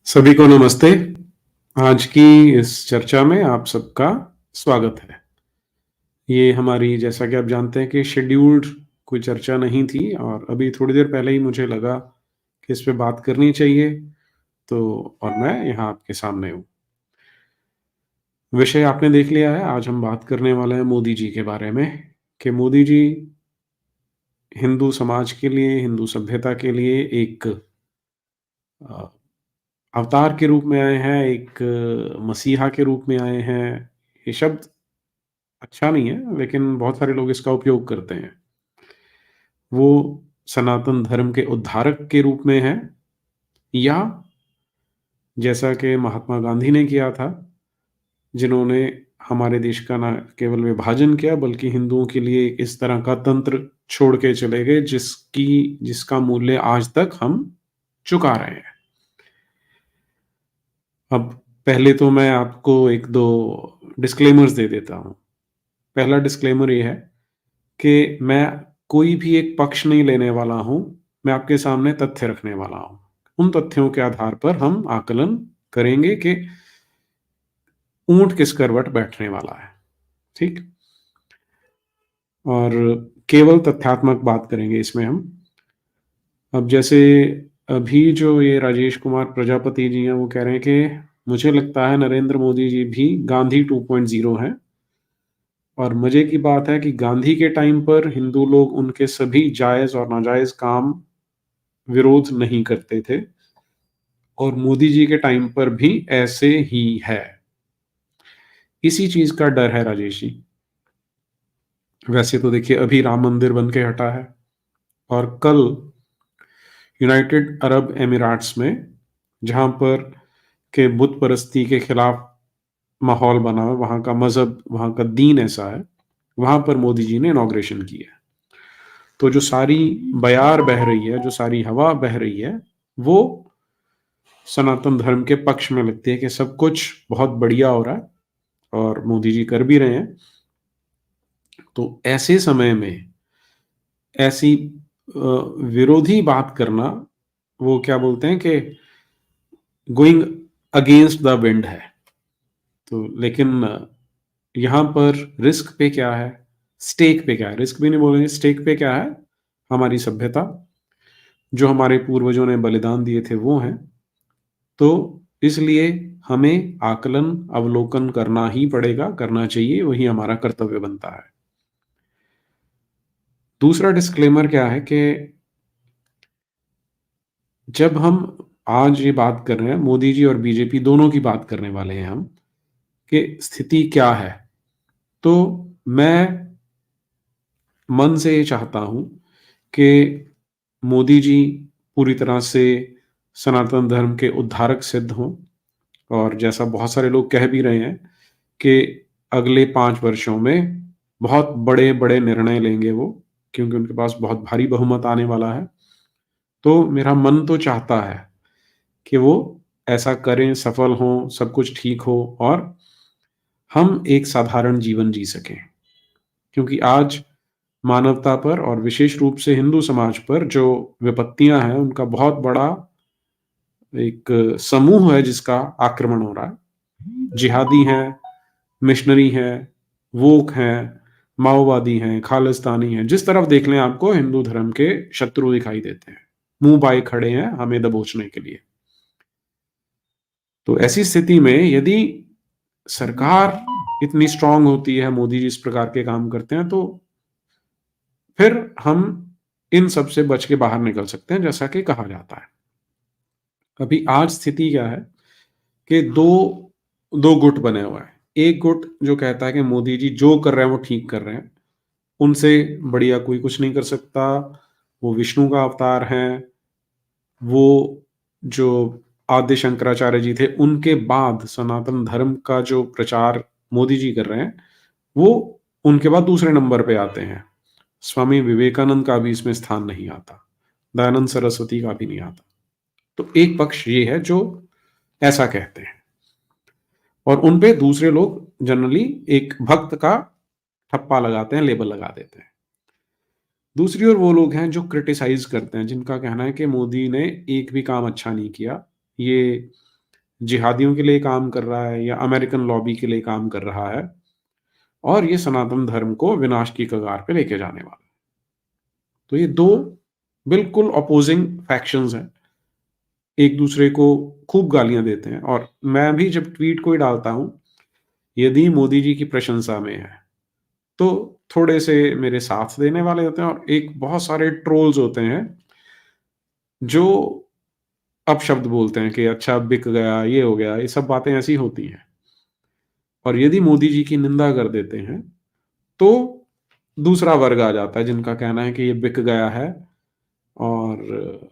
सभी को नमस्ते। आज की इस चर्चा में आप सबका स्वागत है। ये हमारी जैसा कि आप जानते हैं कि शेड्यूल्ड कोई चर्चा नहीं थी और अभी थोड़ी देर पहले ही मुझे लगा कि इस पे बात करनी चाहिए, तो और मैं यहाँ आपके सामने हूँ। विषय आपने देख लिया है, आज हम बात करने वाले हैं मोदी जी के बारे में कि मोदी जी हिंदू समाज के लिए, हिंदू सभ्यता के लिए एक अ, अवतार के रूप में आए हैं, एक मसीहा के रूप में आए हैं। ये शब्द अच्छा नहीं है, लेकिन बहुत सारे लोग इसका उपयोग करते हैं। वो सनातन धर्म के उद्धारक के रूप में हैं या जैसा कि महात्मा गांधी ने किया था, जिन्होंने हमारे देश का ना केवल विभाजन किया बल्कि हिंदुओं के लिए इस तरह का तंत्र छोड़ के चले गए जिसका मूल्य आज तक हम चुका रहे हैं। अब पहले तो मैं आपको 1-2 डिस्क्लेमर्स दे देता हूँ। पहला डिस्क्लेमर ये है कि मैं कोई भी एक पक्ष नहीं लेने वाला हूँ, मैं आपके सामने तथ्य रखने वाला हूँ। उन तथ्यों के आधार पर हम आकलन करेंगे कि ऊँट किस करवट बैठने वाला है, ठीक? और केवल तथ्यात्मक बात करेंगे इसमें हम। अब जैसे अभी जो ये राजेश कुमार प्रजापति जी हैं, वो कह रहे हैं कि मुझे लगता है नरेंद्र मोदी जी भी गांधी 2.0 हैं और मज़े की बात है कि गांधी के टाइम पर हिंदू लोग उनके सभी जायज़ और नाजायज़ काम विरोध नहीं करते थे और मोदी जी के टाइम पर भी ऐसे ही है। इसी चीज का डर है राजेश जी। वैसे तो देखिए अभी राम मंदिर बन के हटा है और कल यूनाइटेड अरब एमिरेट्स में जहां पर के बुत परस्ती के खिलाफ माहौल बना है, वहां का मजहब, वहां का दीन ऐसा है, वहां पर मोदी जी ने इनॉग्रेशन की है। तो जो सारी बयार बह रही है, जो सारी हवा बह रही है, वो सनातन धर्म के पक्ष में लगती है कि सब कुछ बहुत बढ़िया हो रहा है और मोदी जी कर भी रहे हैं। तो ऐसे समय में ऐसी विरोधी बात करना, वो क्या बोलते हैं कि गोइंग अगेंस्ट द विंड है। तो लेकिन यहाँ पर रिस्क पे क्या है, स्टेक पे क्या है, रिस्क भी नहीं बोलेंगे, स्टेक पे क्या है, हमारी सभ्यता, जो हमारे पूर्वजों ने बलिदान दिए थे वो हैं। तो इसलिए हमें आकलन, अवलोकन करना ही पड़ेगा, करना चाहिए, वही हमारा कर्तव्य बनता है। दूसरा डिस्क्लेमर क्या है कि जब हम आज ये बात कर रहे हैं, मोदी जी और बीजेपी दोनों की बात करने वाले हैं हम, कि स्थिति क्या है, तो मैं मन से ये चाहता हूं कि मोदी जी पूरी तरह से सनातन धर्म के उद्धारक सिद्ध हों और जैसा बहुत सारे लोग कह भी रहे हैं कि अगले 5 वर्षों में बहुत बड़े बड़े निर्णय लेंगे वो, क्योंकि उनके पास बहुत भारी बहुमत आने वाला है। तो मेरा मन तो चाहता है कि वो ऐसा करें, सफल हों, सब कुछ ठीक हो और हम एक साधारण जीवन जी सकें। क्योंकि आज मानवता पर और विशेष रूप से हिंदू समाज पर जो विपत्तियां हैं, उनका बहुत बड़ा एक समूह है जिसका आक्रमण हो रहा है। जिहादी हैं, मिशनरी हैं, वोक हैं, माओवादी हैं, खालिस्तानी हैं, जिस तरफ देख लें आपको हिंदू धर्म के शत्रु दिखाई देते हैं, मुंह बाए खड़े हैं हमें दबोचने के लिए। तो ऐसी स्थिति में यदि सरकार इतनी स्ट्रांग होती है, मोदी जी इस प्रकार के काम करते हैं, तो फिर हम इन सब से बच के बाहर निकल सकते हैं, जैसा कि कहा जाता है। अभी आज स्थिति क्या है कि दो दो गुट बने हुए हैं। एक गुट जो कहता है कि मोदी जी जो कर रहे हैं वो ठीक कर रहे हैं, उनसे बढ़िया कोई कुछ नहीं कर सकता, वो विष्णु का अवतार हैं, वो जो आदि शंकराचार्य जी थे, उनके बाद सनातन धर्म का जो प्रचार मोदी जी कर रहे हैं, वो उनके बाद दूसरे नंबर पे आते हैं। स्वामी विवेकानंद का भी इसमें स्थान नहीं आता, दयानंद सरस्वती का भी नहीं आता। तो एक पक्ष ये है जो ऐसा कहते हैं और उन पे दूसरे लोग जनरली एक भक्त का ठप्पा लगाते हैं, लेबल लगा देते हैं। दूसरी ओर वो लोग हैं जो क्रिटिसाइज करते हैं, जिनका कहना है कि मोदी ने एक भी काम अच्छा नहीं किया, ये जिहादियों के लिए काम कर रहा है या अमेरिकन लॉबी के लिए काम कर रहा है, और ये सनातन धर्म को विनाश की कगार पे लेके जाने वाला है। तो ये 2 बिल्कुल अपोज़िंग फैक्शंस हैं, एक-दूसरे को खूब गालियाँ देते हैं, और मैं भी जब ट्वीट कोई डालता हूँ, यदि मोदी जी की प्रशंसा में है, तो थोड़े से मेरे साथ देने वाले होते हैं, और एक बहुत सारे ट्रोल्स होते हैं, जो अपशब्द बोलते हैं कि अच्छा बिक गया, ये हो गया, ये सब बातें ऐसी होती हैं। और यदि मोदी जी की निंदा कर देते हैं, तो दूसरा वर्ग आ जाता है जिनका कहना है कि ये बिक गया है, और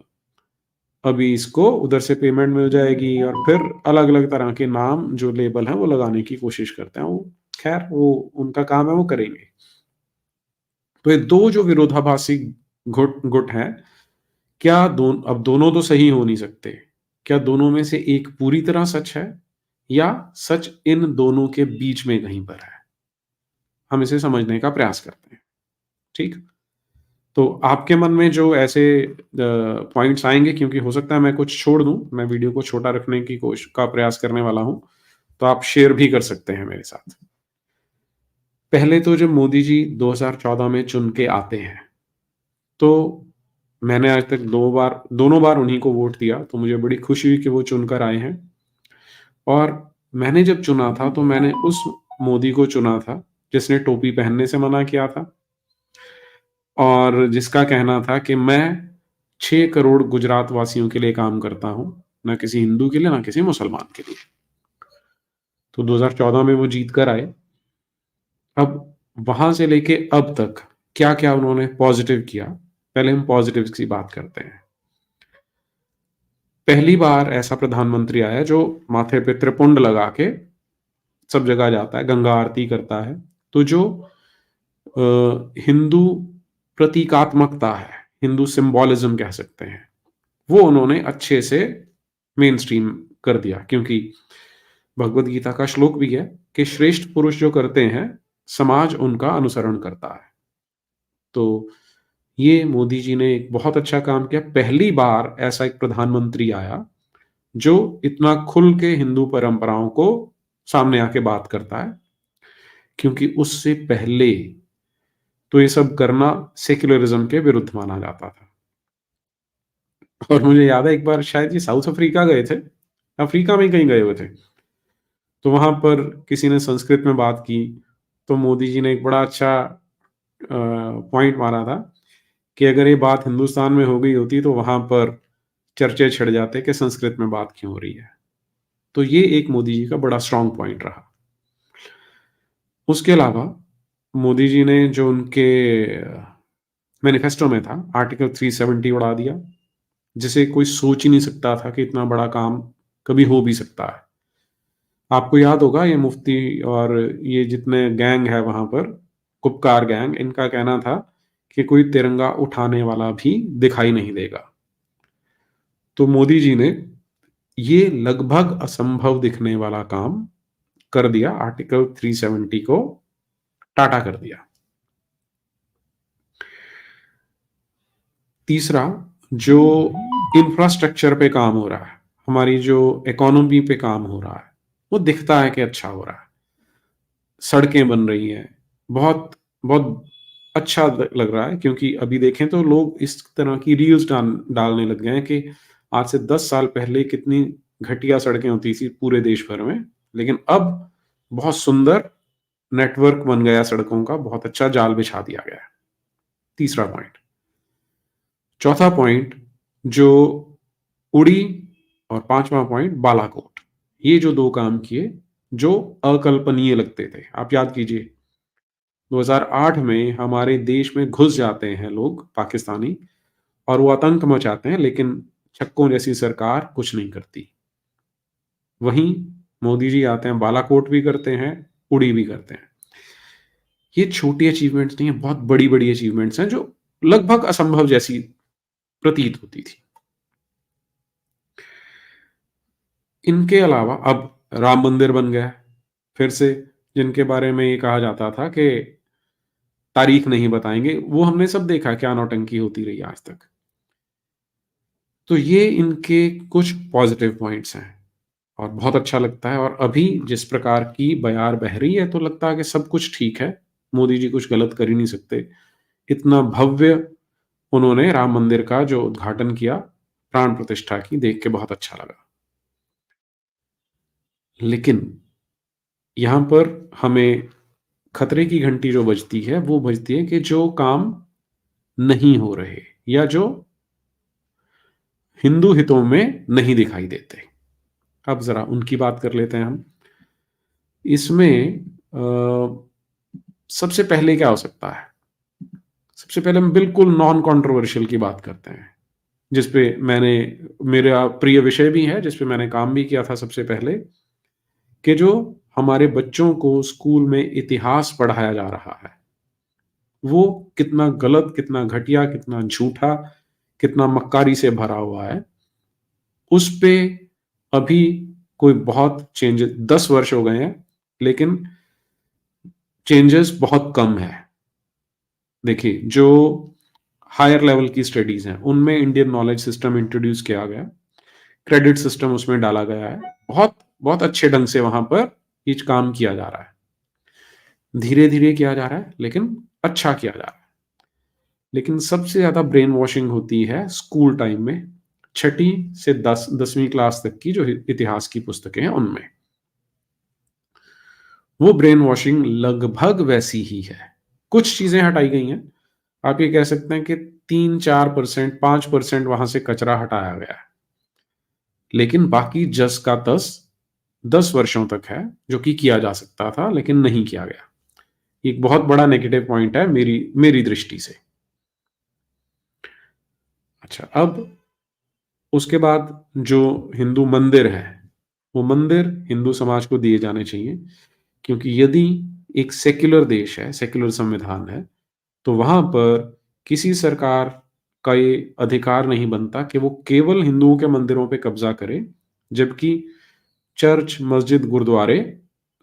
अभी इसको उधर से पेमेंट मिल जाएगी, और फिर अलग-अलग तरह के नाम जो लेबल हैं वो लगाने की कोशिश करते हैं। वो ख़ैर वो उनका काम है, वो करेंगे। तो ये 2 जो विरोधाभासी गुट गुट हैं, क्या अब दोनों तो सही हो नहीं सकते। क्या दोनों में से एक पूरी तरह सच है, या सच इन दोनों के बीच में कहीं पर है? हम इसे समझने का प्रयास करते हैं, ठीक? तो आपके मन में जो ऐसे पॉइंट्स आएँगे, क्योंकि हो सकता है मैं कुछ छोड़ दूँ, मैं वीडियो को छोटा रखने की का प्रयास करने वाला हूँ, तो आप शेयर भी कर सकते हैं मेरे साथ। पहले तो जब मोदी जी 2014 में चुन के आते हैं, तो मैंने आज तक 2 बार दोनों बार उन्हीं को वोट दिया, तो मुझे बड़ी खुशी हुई कि वो चुनकर आए हैं। और मैंने जब चुना था, तो मैंने उस मोदी को चुना था, जिसने टोपी पहनने से मना किया था, और जिसका कहना था कि मैं 6 करोड़ गुजरात वासियों के लिए काम करता हूँ, ना किसी हिंदू के लिए, ना किसी मुसलमान के लिए। तो 2014 में वो जीत कर आए। अब वहाँ से लेके अब तक क्या-क्या उन्होंने पॉज़िटिव किया, पहले हम पॉज़िटिव्स की बात करते हैं। पहली बार ऐसा प्रधानमंत्री आया जो माथे पे त्रिपुंड लगा के सब जगह जाता है, गंगा आरती करता है। तो जो हिंदू प्रतीकात्मकता है, हिंदू सिम्बोलिज़्म कह सकते हैं, वो उन्होंने अच्छे से मेनस्ट्रीम कर दिया, क्योंकि भगवद गीता का श्लोक भी है कि श्रेष्ठ पुरुष जो करते हैं, समाज उनका अनुसरण करता है। तो ये मोदी जी ने एक बहुत अच्छा काम किया। पहली बार ऐसा एक प्रधानमंत्री आया, जो इतना खुल के हिंदू परंपराओं को सामने आके बात करता है, क्योंकि उससे पहले तो ये सब करना सेक्युलरिज़्म के विरुद्ध माना जाता था। और मुझे याद है एक बार शायद ये साउथ अफ्रीका गए थे, अफ्रीका में ही कहीं गए हुए थे। तो वहाँ पर किसी ने संस्कृत में बात की, तो मोदी जी ने एक बड़ा अच्छा पॉइंट मारा था कि अगर ये बात हिंदुस्तान में हो गई होती, तो वहाँ पर चर्चे छिड़ जाते कि संस्कृत में बात क्यों हो रही है। तो ये एक मोदी जी का बड़ा स्ट्रॉन्ग पॉइंट रहा। उसके अलावा मोदी जी ने जो उनके मैनिफेस्टो में था, आर्टिकल 370 उड़ा दिया, जिसे कोई सोच ही नहीं सकता था कि इतना बड़ा काम कभी हो भी सकता है। आपको याद होगा, ये मुफ्ती और ये जितने गैंग है वहाँ पर, कुपकार गैंग, इनका कहना था कि कोई तिरंगा उठाने वाला भी दिखाई नहीं देगा। तो मोदी जी ने ये लगभग असंभव दिखने वाला काम कर दिया, आर्टिकल 370 को टाटा कर दिया। तीसरा, जो इंफ्रास्ट्रक्चर पे काम हो रहा है, हमारी जो इकोनॉमी पे काम हो रहा है, वो दिखता है कि अच्छा हो रहा है। सड़कें बन रही हैं, बहुत बहुत अच्छा लग रहा है, क्योंकि अभी देखें तो लोग इस तरह की रील्स डालने लग गए हैं कि आज से 10 साल पहले कितनी घटिया सड़कें होती थी पूरे देश भर में, लेकिन अब बहुत सुंदर नेटवर्क बन गया सड़कों का, बहुत अच्छा जाल बिछा दिया गया है। तीसरा पॉइंट। चौथा पॉइंट जो उड़ी, और पांचवा पॉइंट बालाकोट। ये जो 2 काम किए, जो अकल्पनीय लगते थे। आप याद कीजिए, 2008 में हमारे देश में घुस जाते हैं लोग पाकिस्तानी, और वो आतंक मचाते हैं, लेकिन छक्कों जैसी सरकार कुछ नहीं करती। वहीं मोदी जी आते हैं, बालाकोट भी करते हैं, उड़ी भी करते हैं। ये छोटी अचीवमेंट्स नहीं है, बहुत बड़ी-बड़ी अचीवमेंट्स हैं, जो लगभग असंभव जैसी प्रतीत होती थी। इनके अलावा अब राम मंदिर बन गया है, फिर से, जिनके बारे में ये कहा जाता था कि तारीख नहीं बताएँगे, वो हमने सब देखा क्या नौटंकी होती रही आज तक। तो ये इनके कुछ पॉज़िटिव पॉइंट्स हैं। और बहुत अच्छा लगता है। और अभी जिस प्रकार की बयार बह रही है तो लगता है कि सब कुछ ठीक है, मोदी जी कुछ गलत कर ही नहीं सकते। इतना भव्य उन्होंने राम मंदिर का जो उद्घाटन किया, प्राण प्रतिष्ठा की, देख के बहुत अच्छा लगा। लेकिन यहाँ पर हमें खतरे की घंटी जो बजती है, वो बजती है कि जो काम नहीं हो रहे या जो हिंदू हितों में नहीं दिखाई देते। अब ज़रा उनकी बात कर लेते हैं हम। इसमें सबसे पहले क्या हो सकता है? सबसे पहले हम बिल्कुल नॉन कंट्रोवर्शियल की बात करते हैं, जिस पे मैंने मेरा प्रिय विषय भी है, जिस पे मैंने काम भी किया था सबसे पहले, कि जो हमारे बच्चों को स्कूल में इतिहास पढ़ाया जा रहा है, वो कितना गलत, कितना घटिया, कितना झूठा, कितना मक्कारी से भरा हुआ है। उस पे अभी कोई बहुत चेंजेस, 10 वर्ष हो गए हैं, लेकिन चेंजेस बहुत कम है। देखिए, जो हायर लेवल की स्टडीज हैं, उनमें इंडियन नॉलेज सिस्टम इंट्रोड्यूस किया गया, क्रेडिट सिस्टम उसमें डाला गया है, बहुत बहुत अच्छे ढंग से वहां पर ये काम किया जा रहा है। धीरे धीरे किया जा रहा है, लेकिन अच्छा किया जा रहा है। लेकिन सबसे ज्यादा ब्रेन वॉशिंग होती है स्कूल टाइम में, छठी से 10वीं क्लास तक की जो इतिहास की पुस्तकें हैं उनमें। वो ब्रेन वॉशिंग लगभग वैसी ही है। कुछ चीजें हटाई गई हैं। आप ये कह सकते हैं कि 3-4%, 5% वहां से कचरा हटाया गया है, लेकिन बाकी जस का तस 10 वर्षों तक है, जो कि किया जा सकता था लेकिन नहीं किया गया। एक बहुत बड़ा नेगेटिव पॉइंट है मेरी मेरी दृष्टि से। अच्छा, अब उसके बाद जो हिंदू मंदिर है, वो मंदिर हिंदू समाज को दिए जाने चाहिए, क्योंकि यदि एक सेक्युलर देश है, सेक्युलर संविधान है, तो वहां पर किसी सरकार का ये अधिकार नहीं बनता कि वो केवल हिंदुओं के मंदिरों पे कब्जा करे, जबकि चर्च, मस्जिद, गुरुद्वारे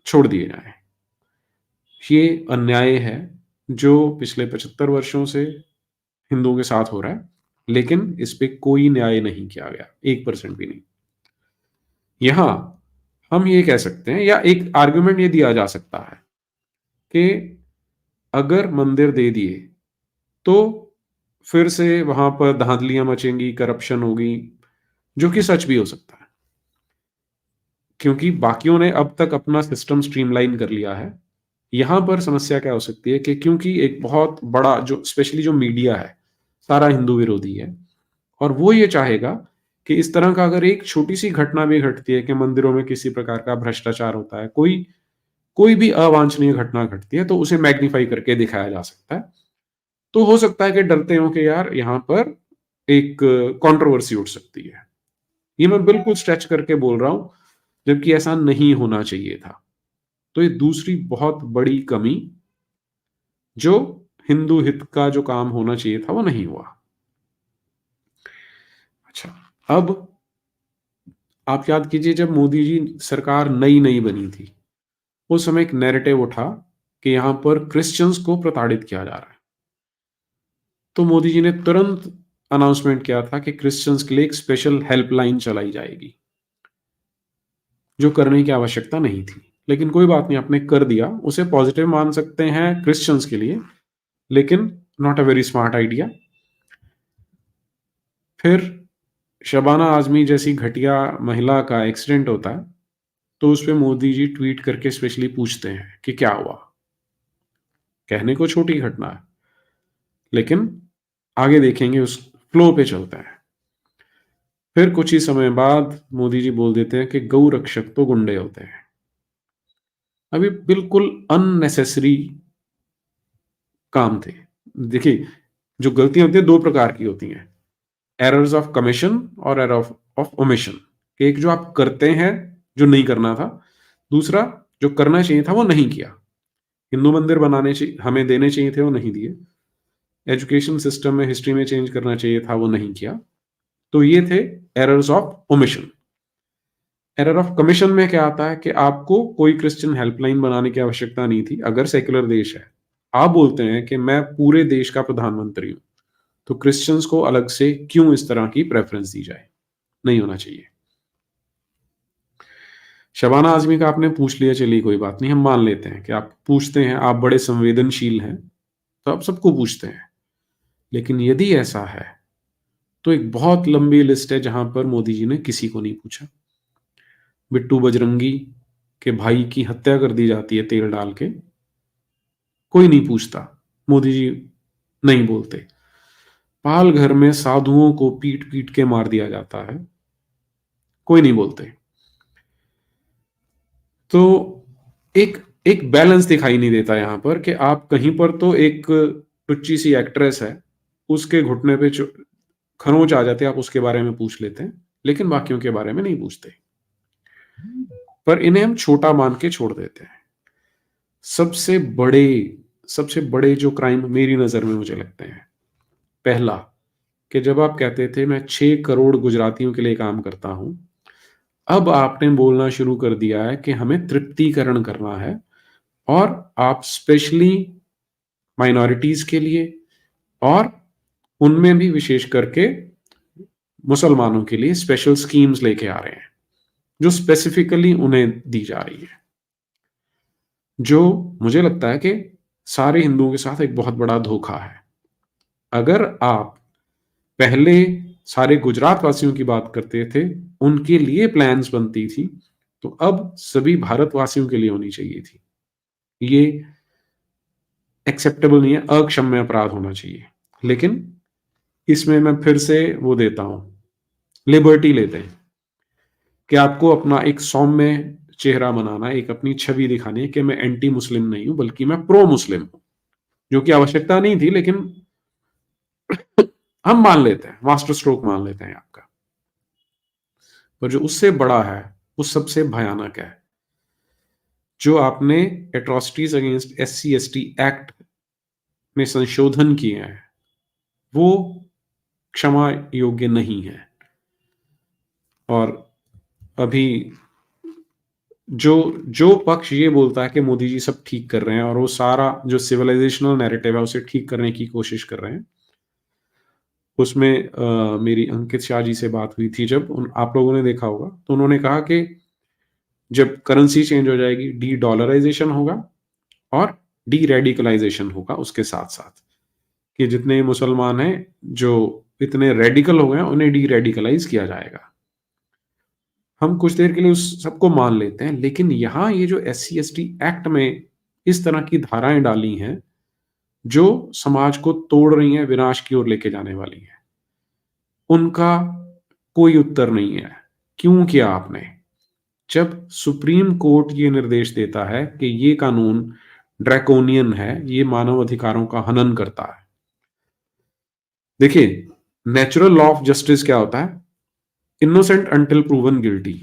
छोड़ दिए जाएं। ये अन्याय है जो पिछले 75 वर्षों से हिंदुओं के साथ हो रहा है, लेकिन इस पे कोई न्याय नहीं किया गया, 1% भी नहीं। यहां हम ये कह सकते हैं, या एक आर्गुमेंट ये दिया जा सकता है कि अगर मंदिर दे दिए तो फिर से वहां पर धांधलियां मचेंगी, करप्शन होगी, जो कि सच भी हो सकता है, क्योंकि बाकियों ने अब तक अपना सिस्टम स्ट्रीमलाइन कर लिया है। यहां पर समस्या क्या हो सकती है कि क्योंकि एक बहुत बड़ा जो स्पेशली जो मीडिया है, सारा हिंदू विरोधी है, और वो ये चाहेगा कि इस तरह का अगर एक छोटी सी घटना भी घटती है कि मंदिरों में किसी प्रकार का भ्रष्टाचार होता है, कोई कोई भी अवांछनीय घटना घटती है, तो उसे मैग्नीफाई करके दिखाया जा सकता है। तो हो सकता है कि डरते हो कि यार यहाँ पर एक कंट्रोवर्सी उठ सकती है। ये मैं बिल्कुल स्ट्रेच करके बोल रहा हूं, जबकि ऐसा नहीं होना चाहिए था। तो ये दूसरी बहुत बड़ी कमी, जो हिंदू हित का जो काम होना चाहिए था वो नहीं हुआ। अच्छा, अब आप याद कीजिए, जब मोदी जी सरकार नई नई बनी थी, उस समय एक नैरेटिव उठा कि यहां पर क्रिश्चियंस को प्रताड़ित किया जा रहा है। तो मोदी जी ने तुरंत अनाउंसमेंट किया था कि क्रिश्चियंस के लिए एक स्पेशल हेल्पलाइन चलाई जाएगी, जो करने की आवश्यकता नहीं थी। लेकिन कोई बात नहीं, आपने कर दिया। उसे पॉजिटिव मान सकते हैं क्रिश्चियंस के लिए, लेकिन not a very smart idea. फिर शबाना आजमी जैसी घटिया महिला का एक्सीडेंट होता है, तो उस पे मोदी जी ट्वीट करके स्पेशली पूछते हैं कि क्या हुआ। कहने को छोटी घटना है, लेकिन आगे देखेंगे, उस फ्लो पे चलता है। फिर कुछ ही समय बाद मोदी जी बोल देते हैं कि गौ रक्षक तो गुंडे होते हैं। अभी बिल्कुल अननेसेसरी काम थे। देखिए, जो गलतियां होती है दो प्रकार की होती हैं, एरर्स ऑफ कमीशन और एरर ऑफ ओमिशन। एक जो आप करते हैं, जो नहीं करना था, दूसरा जो करना चाहिए था वो नहीं किया। हिंदू मंदिर बनाने चाहिए, हमें देने चाहिए थे, वो नहीं दिए। एजुकेशन सिस्टम में हिस्ट्री में चेंज करना चाहिए था, वो नहीं किया। तो ये थे errors of omission. Error of commission में क्या आता है कि आपको कोई क्रिश्चियन हेल्पलाइन बनाने की आवश्यकता नहीं थी, अगर सेक्युलर देश है। आप बोलते हैं कि मैं पूरे देश का प्रधानमंत्री हूं, तो क्रिश्चियंस को अलग से क्यों इस तरह की प्रेफरेंस दी जाए? नहीं होना चाहिए। शबाना आज़मी का आपने पूछ लिया, चलिए कोई बात नहीं, हम मान लेते हैं कि आप पूछते हैं, आप बड़े संवेदनशील हैं, तो आप सबको पूछते हैं। लेकिन यदि ऐसा है, तो एक बहुत लंबी लिस्ट है जहां पर मोदी जी ने किसी को नहीं पूछा। बिट्टू बजरंगी के भाई की हत्या कर दी जाती है तेल डाल के, कोई नहीं पूछता, मोदी जी नहीं बोलते। पाल घर में साधुओं को पीट पीट के मार दिया जाता है, कोई नहीं बोलते। तो एक एक बैलेंस दिखाई नहीं देता यहां पर कि आप कहीं पर तो एक टुच्ची सी एक्ट्रेस है, उसके घुटने पे खरोंच आ जाते, आप उसके बारे में पूछ लेते हैं, लेकिन बाकियों के बारे में नहीं पूछते। पर इन्हें हम छोटा मान के छोड़ देते हैं। सबसे बड़े सबसे बड़े जो क्राइम मेरी नजर में मुझे लगते हैं, पहला, कि जब आप कहते थे मैं 6 करोड़ गुजरातियों के लिए काम करता हूं, अब आपने बोलना शुरू कर दिया है कि हमें तृप्तिकरण करना है, और आप स्पेशली माइनॉरिटीज के लिए और उनमें भी विशेष करके मुसलमानों के लिए स्पेशल स्कीम्स लेके आ रहे हैं, जो स्पेसिफिकली उन्हें दी जा रही है, जो मुझे लगता है कि सारे हिंदुओं के साथ एक बहुत बड़ा धोखा है। अगर आप पहले सारे गुजरात वासियों की बात करते थे, उनके लिए प्लान्स बनती थी, तो अब सभी भारतवासियों के लिए होनी चाहिए थी। ये एक्सेप्टेबल नहीं है, अक्षम्य अपराध होना चाहिए। लेकिन इसमें मैं फिर से वो देता हूं, लिबर्टी लेते हैं कि आपको अपना एक सौम्य चेहरा बनाना, एक अपनी छवि दिखानी है कि मैं एंटी मुस्लिम नहीं हूं, बल्कि मैं प्रो मुस्लिम हूं, जो कि आवश्यकता नहीं थी, लेकिन हम मान लेते हैं, मास्टर स्ट्रोक मान लेते हैं आपका। पर जो उससे बड़ा है, वो सबसे भयानक है, जो आपने एट्रोसिटीज अगेंस्ट SC/ST एक्ट में संशोधन किए हैं, वो क्षमा योग्य नहीं है। और अभी जो जो पक्ष ये बोलता है कि मोदी जी सब ठीक कर रहे हैं, और वो सारा जो सिविलाइजेशनल नैरेटिव है उसे ठीक करने की कोशिश कर रहे हैं, उसमें मेरी अंकित शाह जी से बात हुई थी, जब आप लोगों ने देखा होगा, तो उन्होंने कहा कि जब करेंसी चेंज हो जाएगी, डी डॉलराइजेशन होगा और डी रेडिकलाइजेशन होगा उसके साथ साथ, कि जितने मुसलमान हैं जो इतने रेडिकल हो गए हैं, उन्हें डी रेडिकलाइज किया जाएगा। हम कुछ देर के लिए उस सबको मान लेते हैं, लेकिन यहां ये जो SC/ST एक्ट में इस तरह की धाराएं डाली हैं, जो समाज को तोड़ रही हैं, विनाश की ओर लेके जाने वाली हैं, उनका कोई उत्तर नहीं है। क्यों किया आपने? जब सुप्रीम कोर्ट ये निर्देश देता है कि ये कानून ड्रैकोनियन है, ये मानव अधिकारों का हनन करता है। देखिए, नेचुरल लॉ ऑफ जस्टिस क्या होता है? Innocent until proven guilty.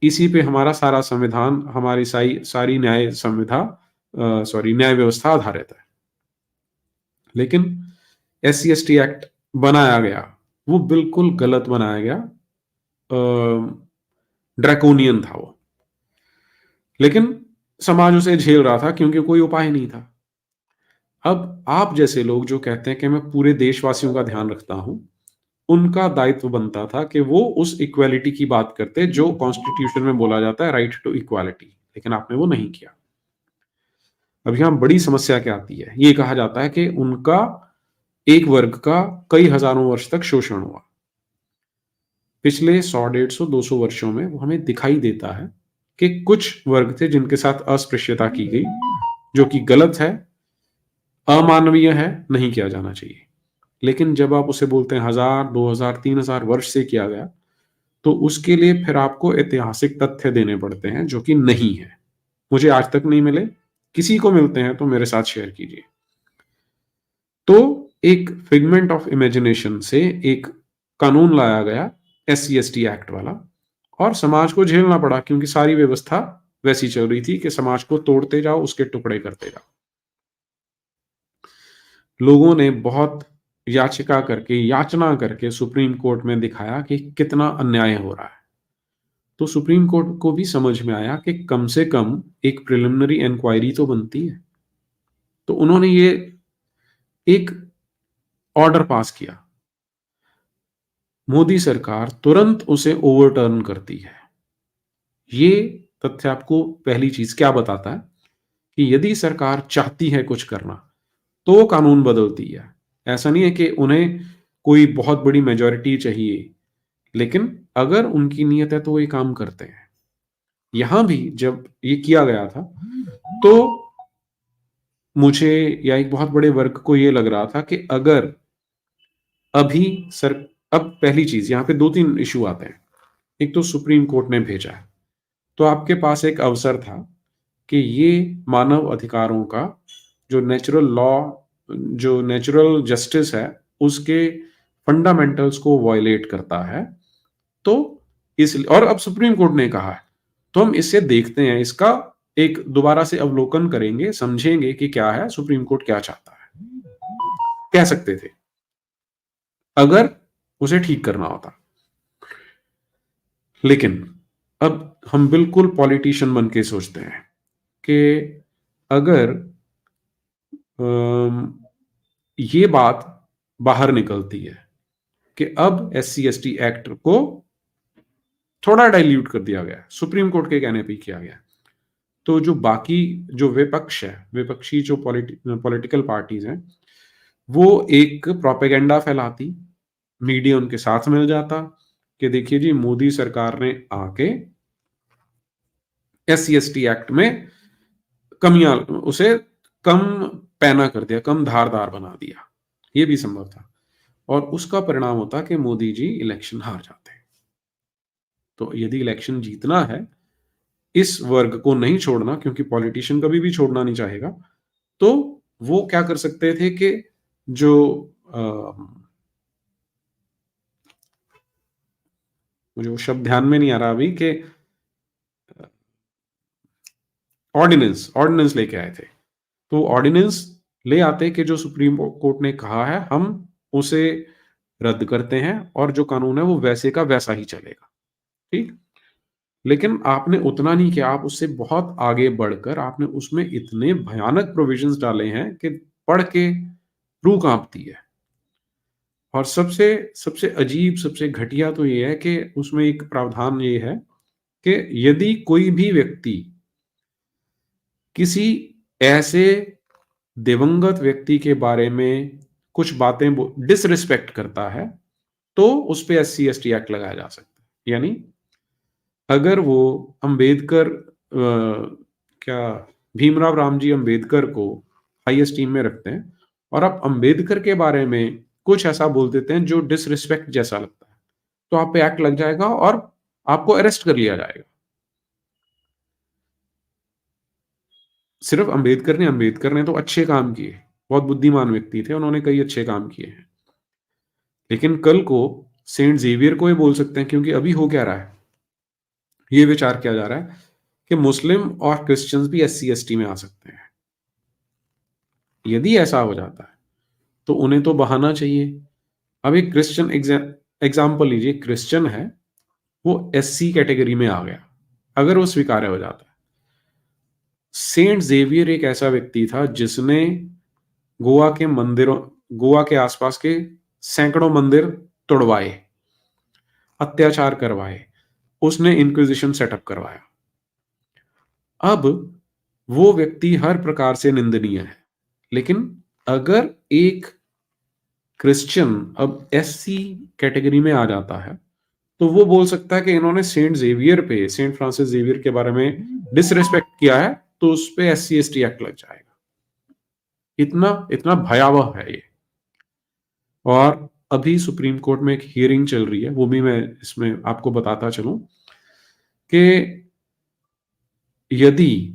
इसी पे हमारा सारा संविधान, हमारी सारी न्याय संविधा सॉरी न्याय व्यवस्था आधारित है। लेकिन SC/ST एक्ट बनाया गया, वो बिल्कुल गलत बनाया गया, ड्रैकोनियन था वो। लेकिन समाज उसे झेल रहा था क्योंकि कोई उपाय नहीं था। अब आप जैसे लोग जो कहते हैं कि मैं पूरे देशवासियों का ध्यान रखता हूं, उनका दायित्व बनता था कि वो उस इक्वालिटी की बात करते जो कॉन्स्टिट्यूशन में बोला जाता है, राइट टू इक्वालिटी, लेकिन आपने वो नहीं किया। अब यहां बड़ी समस्या क्या आती है? ये कहा जाता है कि उनका एक वर्ग का कई हजारों वर्ष तक शोषण हुआ। पिछले 100, 150, 200 वर्षों में वो हमें दिखाई देता है कि कुछ वर्ग थे जिनके साथ अस्पृश्यता की गई, जो कि गलत है, अमानवीय है, नहीं किया जाना चाहिए। लेकिन जब आप उसे बोलते हैं 1000, 2000, 3000 वर्ष से किया गया, तो उसके लिए फिर आपको ऐतिहासिक तथ्य देने पड़ते हैं, जो कि नहीं है। मुझे आज तक नहीं मिले, किसी को मिलते हैं तो मेरे साथ शेयर कीजिए। तो एक फिगमेंट ऑफ इमेजिनेशन से एक कानून लाया गया, SC/ST एक्ट वाला, और समाज को झेलना पड़ा क्योंकि सारी व्यवस्था वैसी चल रही थी कि समाज को तोड़ते जाओ, उसके टुकड़े करते जाओ। लोगों ने बहुत याचिका करके, याचना करके सुप्रीम कोर्ट में दिखाया कि कितना अन्याय हो रहा है। तो सुप्रीम कोर्ट को भी समझ में आया कि कम से कम एक प्रिलिमिनरी इंक्वायरी तो बनती है। तो उन्होंने ये एक ऑर्डर पास किया। मोदी सरकार तुरंत उसे ओवरटर्न करती है। ये तथ्य आपको पहली चीज क्या बताता है कि यदि सरकार चाहती है कुछ करना तो वो कानून बदलती है। ऐसा नहीं है कि उन्हें कोई बहुत बड़ी मेजॉरिटी चाहिए, लेकिन अगर उनकी नीयत है तो वो ये काम करते हैं। यहां भी जब ये किया गया था तो मुझे या एक बहुत बड़े वर्ग को ये लग रहा था कि अगर अभी सर अब पहली चीज यहां पे दो तीन इशू आते हैं। एक तो सुप्रीम कोर्ट ने भेजा है, तो आपके पास एक अवसर था कि ये मानव अधिकारों का जो नेचुरल लॉ, जो नेचुरल जस्टिस है, उसके फंडामेंटल्स को वायलेट करता है। तो इस और अब सुप्रीम कोर्ट ने कहा है तो हम इससे देखते हैं, इसका एक दोबारा से अवलोकन करेंगे, समझेंगे कि क्या है सुप्रीम कोर्ट क्या चाहता है। कह सकते थे अगर उसे ठीक करना होता, लेकिन अब हम बिल्कुल पॉलिटिशियन बन के सोचते हैं कि अगर ये बात बाहर निकलती है कि अब SC/ST एक्ट को थोड़ा डाइल्यूट कर दिया गया, सुप्रीम कोर्ट के कहने पे किया गया, तो जो बाकी जो विपक्ष है, विपक्षी जो पॉलिटिकल पार्टीज हैं, वो एक प्रोपेगेंडा फैलाती, मीडिया उनके साथ मिल जाता कि देखिए जी मोदी सरकार ने आके SC/ST एक्ट में कमियां, उसे कम पैना कर दिया, कम धारदार बना दिया। ये भी संभव था और उसका परिणाम होता कि मोदी जी इलेक्शन हार जाते। तो यदि इलेक्शन जीतना है, इस वर्ग को नहीं छोड़ना, क्योंकि पॉलिटिशियन कभी भी छोड़ना नहीं चाहेगा, तो वो क्या कर सकते थे कि जो मुझे वो शब्द ध्यान में नहीं आ रहा अभी, कि ऑर्डिनेंस लेके आए थे। तो ऑर्डिनेंस ले आते कि जो सुप्रीम कोर्ट ने कहा है हम उसे रद्द करते हैं और जो कानून है वो वैसे का वैसा ही चलेगा। ठीक, लेकिन आपने उतना नहीं किया, आप उससे बहुत आगे बढ़कर आपने उसमें इतने भयानक प्रोविजंस डाले हैं कि पढ़ के रूह कांपती है। और सबसे सबसे अजीब, सबसे घटिया तो ये है कि उसमें एक प्रावधान ये है कि यदि कोई भी व्यक्ति किसी ऐसे दिवंगत व्यक्ति के बारे में कुछ बातें डिसरिस्पेक्ट करता है तो उस पे SC/ST एक्ट लगाया जा सकता है। यानी अगर वो अंबेडकर क्या भीमराव रामजी अंबेडकर को हाई एस्टीम में रखते हैं और आप अंबेडकर के बारे में कुछ ऐसा बोल देते हैं जो डिसरिस्पेक्ट जैसा लगता है, तो आप पे एक्ट लग जाएगा और आपको अरेस्ट कर लिया जाएगा। सिर्फ अंबेडकर ने तो अच्छे काम किए, बहुत बुद्धिमान व्यक्ति थे, उन्होंने कई अच्छे काम किए हैं, लेकिन कल को सेंट जेवियर को ये बोल सकते हैं, क्योंकि अभी हो क्या रहा है, ये विचार किया जा रहा है कि मुस्लिम और क्रिश्चियंस भी SC/ST में आ सकते हैं। यदि ऐसा हो जाता है तो उन्हें तो बहाना चाहिए। अब एक क्रिश्चियन एग्जाम्पल लीजिए, क्रिश्चियन है, वो SC कैटेगरी में आ गया, अगर वो स्वीकार्य हो जाता है। सेंट जेवियर एक ऐसा व्यक्ति था जिसने गोवा के मंदिरों, गोवा के आसपास के सैकड़ों मंदिर तोड़वाए, अत्याचार करवाए, उसने इंक्विजिशन सेटअप करवाया। अब वो व्यक्ति हर प्रकार से निंदनीय है, लेकिन अगर एक क्रिश्चियन अब SC कैटेगरी में आ जाता है तो वो बोल सकता है कि इन्होंने सेंट जेवियर पे, सेंट फ्रांसिस जेवियर के बारे में डिसरिस्पेक्ट किया है, तो उस पे SC/ST एक्ट लग जाएगा। इतना इतना भयावह है ये। और अभी सुप्रीम कोर्ट में एक हियरिंग चल रही है, वो भी मैं इसमें आपको बताता चलूं कि यदि